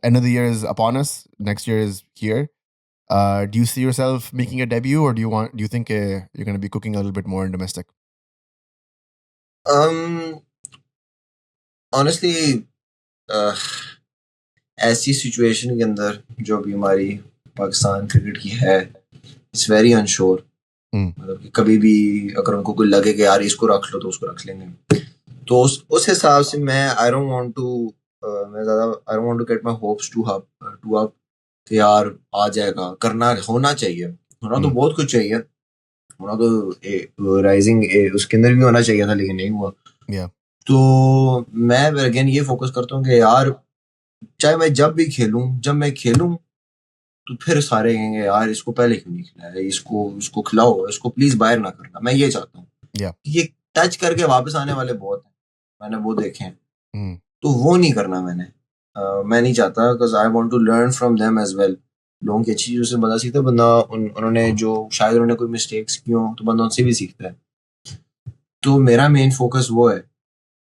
End of the year is upon us. Next year is here. Do you see yourself making a debut, or do you think you're going to be cooking a little bit more in domestic? Honestly, ऐसी situation के अंदर जो भी हमारी Pakistan cricket की है, it's very unsure. मतलब कि कभी भी अगर उनको कोई लगे कि यार इसको रख लो तो उसको रख लेंगे। तो उस हिसाब से मैं I don't want to get my hopes too up कि यार आ जाएगा। करना होना चाहिए, होना तो बहुत कुछ चाहिए, होना तो राइजिंग उसके अंदर भी होना चाहिए था, लेकिन नहीं हुआ। Yeah. तो मैं अगेन ये फोकस करता हूँ कि यार चाहे मैं जब भी जब मैं खेलूं तो फिर सारे कहेंगे यार इसको पहले क्यों नहीं खिलाया, इसको खिलाओ, इसको प्लीज बाहर ना करना। मैं ये चाहता हूँ। Yeah. ये टच करके वापस आने वाले बहुत हैं, मैंने वो देखे हैं। तो वो नहीं करना मैं नहीं चाहता, because I want to learn from them as well. लोगों की अच्छी चीजों से बंदा सीखता है, बंदा उन्होंने जो शायद उन्होंने कोई मिस्टेक्स की हो तो बंदा उनसे भी सीखता है। तो मेरा मेन फोकस वो है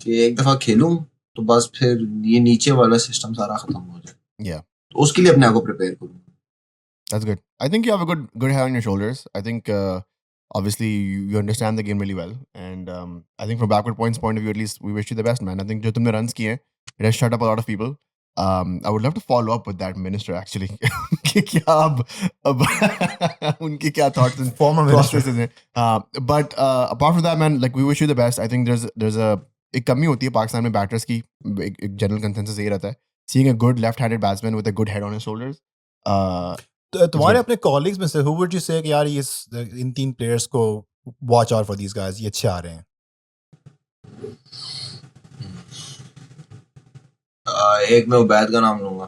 कि एक दफा खेलूं तो बस फिर ये नीचे वाला सिस्टम सारा खत्म हो जाए। Yeah. तो उसके लिए अपने आप को प्रिपेयर करूं। That's good. I think you have a good head on your shoulders. I think obviously you understand the game really well, and I think from backward points point of view, at least we wish you the best, man. I think जो तुमने runs किए, it has shut up a lot of people. I would love to follow up with that minister actually. कि क्या अब उनके क्या thoughts and Former minister. processes हैं. But apart from that, man, like we wish you the best. I think there's a एक कमी होती है पाकिस्तान में बैटर्स की, एक जनरल कंसेंसस यही रहता है। seeing a good left-handed batsman with a good head on his shoulders. तुम्हारे good. अपने कॉलीग्स में से who would you say कि यार ये इन 3 प्लेयर्स को watch out for these guys, ये अच्छे आ रहे हैं? एक मैं उबैद का नाम लूंगा,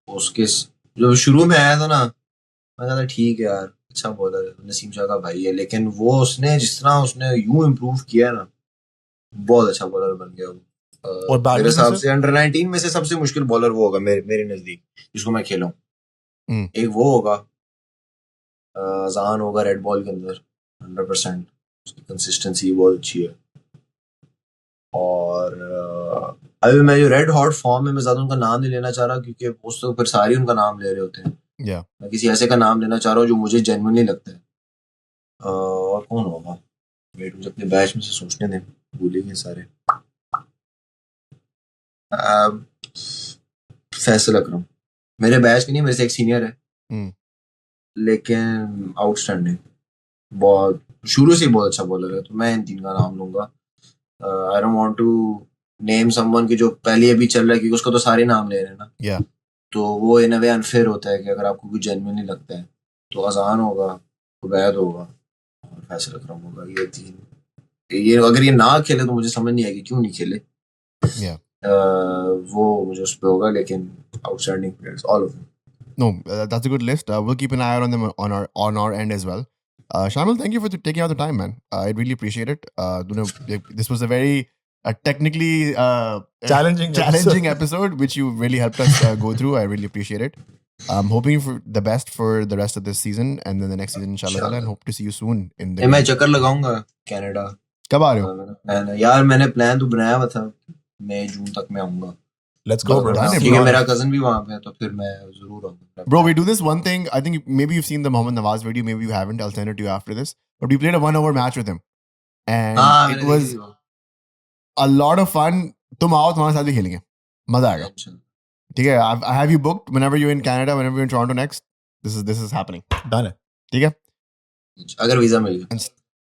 उसके जब शुरू में आया था ना, मैं कहा था ठीक है यार, अच्छा बॉलर है, नसीम शाह का भाई है, लेकिन वो उसने जिस तरह उसने यूं इम्प्रूव किया ना, बहुत अच्छा बॉलर बन गया वो। और मेरे हिसाब से अंडर 19 में से सबसे मुश्किल बॉलर वो होगा मेरे नजदीक, जिसको मैं खेला हूँ। एक वो होगा, अजान होगा रेड बॉल के अंदर 100%, उसकी कंसिस्टेंसी बहुत अच्छी है। और अभी मैं जो रेड हॉट फॉर्म में, मैं ज्यादा उनका नाम नहीं लेना चाह रहा, क्योंकि उस तो फिर सारे उनका नाम ले रहे होते हैं। मैं किसी ऐसे का नाम लेना चाह रहा हूँ जो मुझे जेन्युइनली लगता है। और कौन होगा, वेट मुझे अपने बैच में से सोचने दें, भूलेंगे सारे। फैसल अकरम मेरे बैच के नहीं, मेरे से एक सीनियर है, लेकिन आउटस्टैंडिंग, बहुत शुरू से ही बहुत अच्छा बॉलर है। तो मैं इन 3 का नाम लूंगा। I don't want to name someone की जो पहले अभी चल रहा है, क्योंकि उसको तो सारे नाम ले रहे हैं ना, तो वो इन अ वे अनफेयर होता है कि अगर आपको कोई जेन्युइनली लगता है तो अजान होगा, उबैद होगा और फैसल अकरम होगा। ये 3, ये अगर ये ना खेले तो मुझे समझ नहीं आएगी क्यों नहीं खेले। वो मुझे उस पे होगा, लेकिन outstanding players all of them. No, that's a good list. We'll keep an eye out on them on our end as well. Shamil, thank you for taking out the time, man. I really appreciate it. This was a very technically challenging episode, which you really helped us go through. I really appreciate it. I'm hoping for the best for the rest of this season and then the next season, inshallah, and hope to see you soon in the. मैं चक्कर लगाऊंगा Canada. कब आ रहे हो? यार मैंने plan तो बनाया हुआ था, मई जून तक मैं आऊंगा। Let's go, bro. क्योंकि मेरा कजन भी वहां पे है, तो फिर मैं जरूर आऊंगा। Bro, we do this one thing. I think maybe you've seen the Mohammad Nawaz video. Maybe you haven't. I'll send it to you after this. But we played a 1-over match with him, and it was a lot of fun. तुम आओ, तुम्हारे साथ भी खेलेंगे, मजा आएगा। ठीक है, I have you booked whenever you're in Canada, whenever you're in Toronto next. This is happening. Done it. ठीक है, अगर वीजा मिल गया।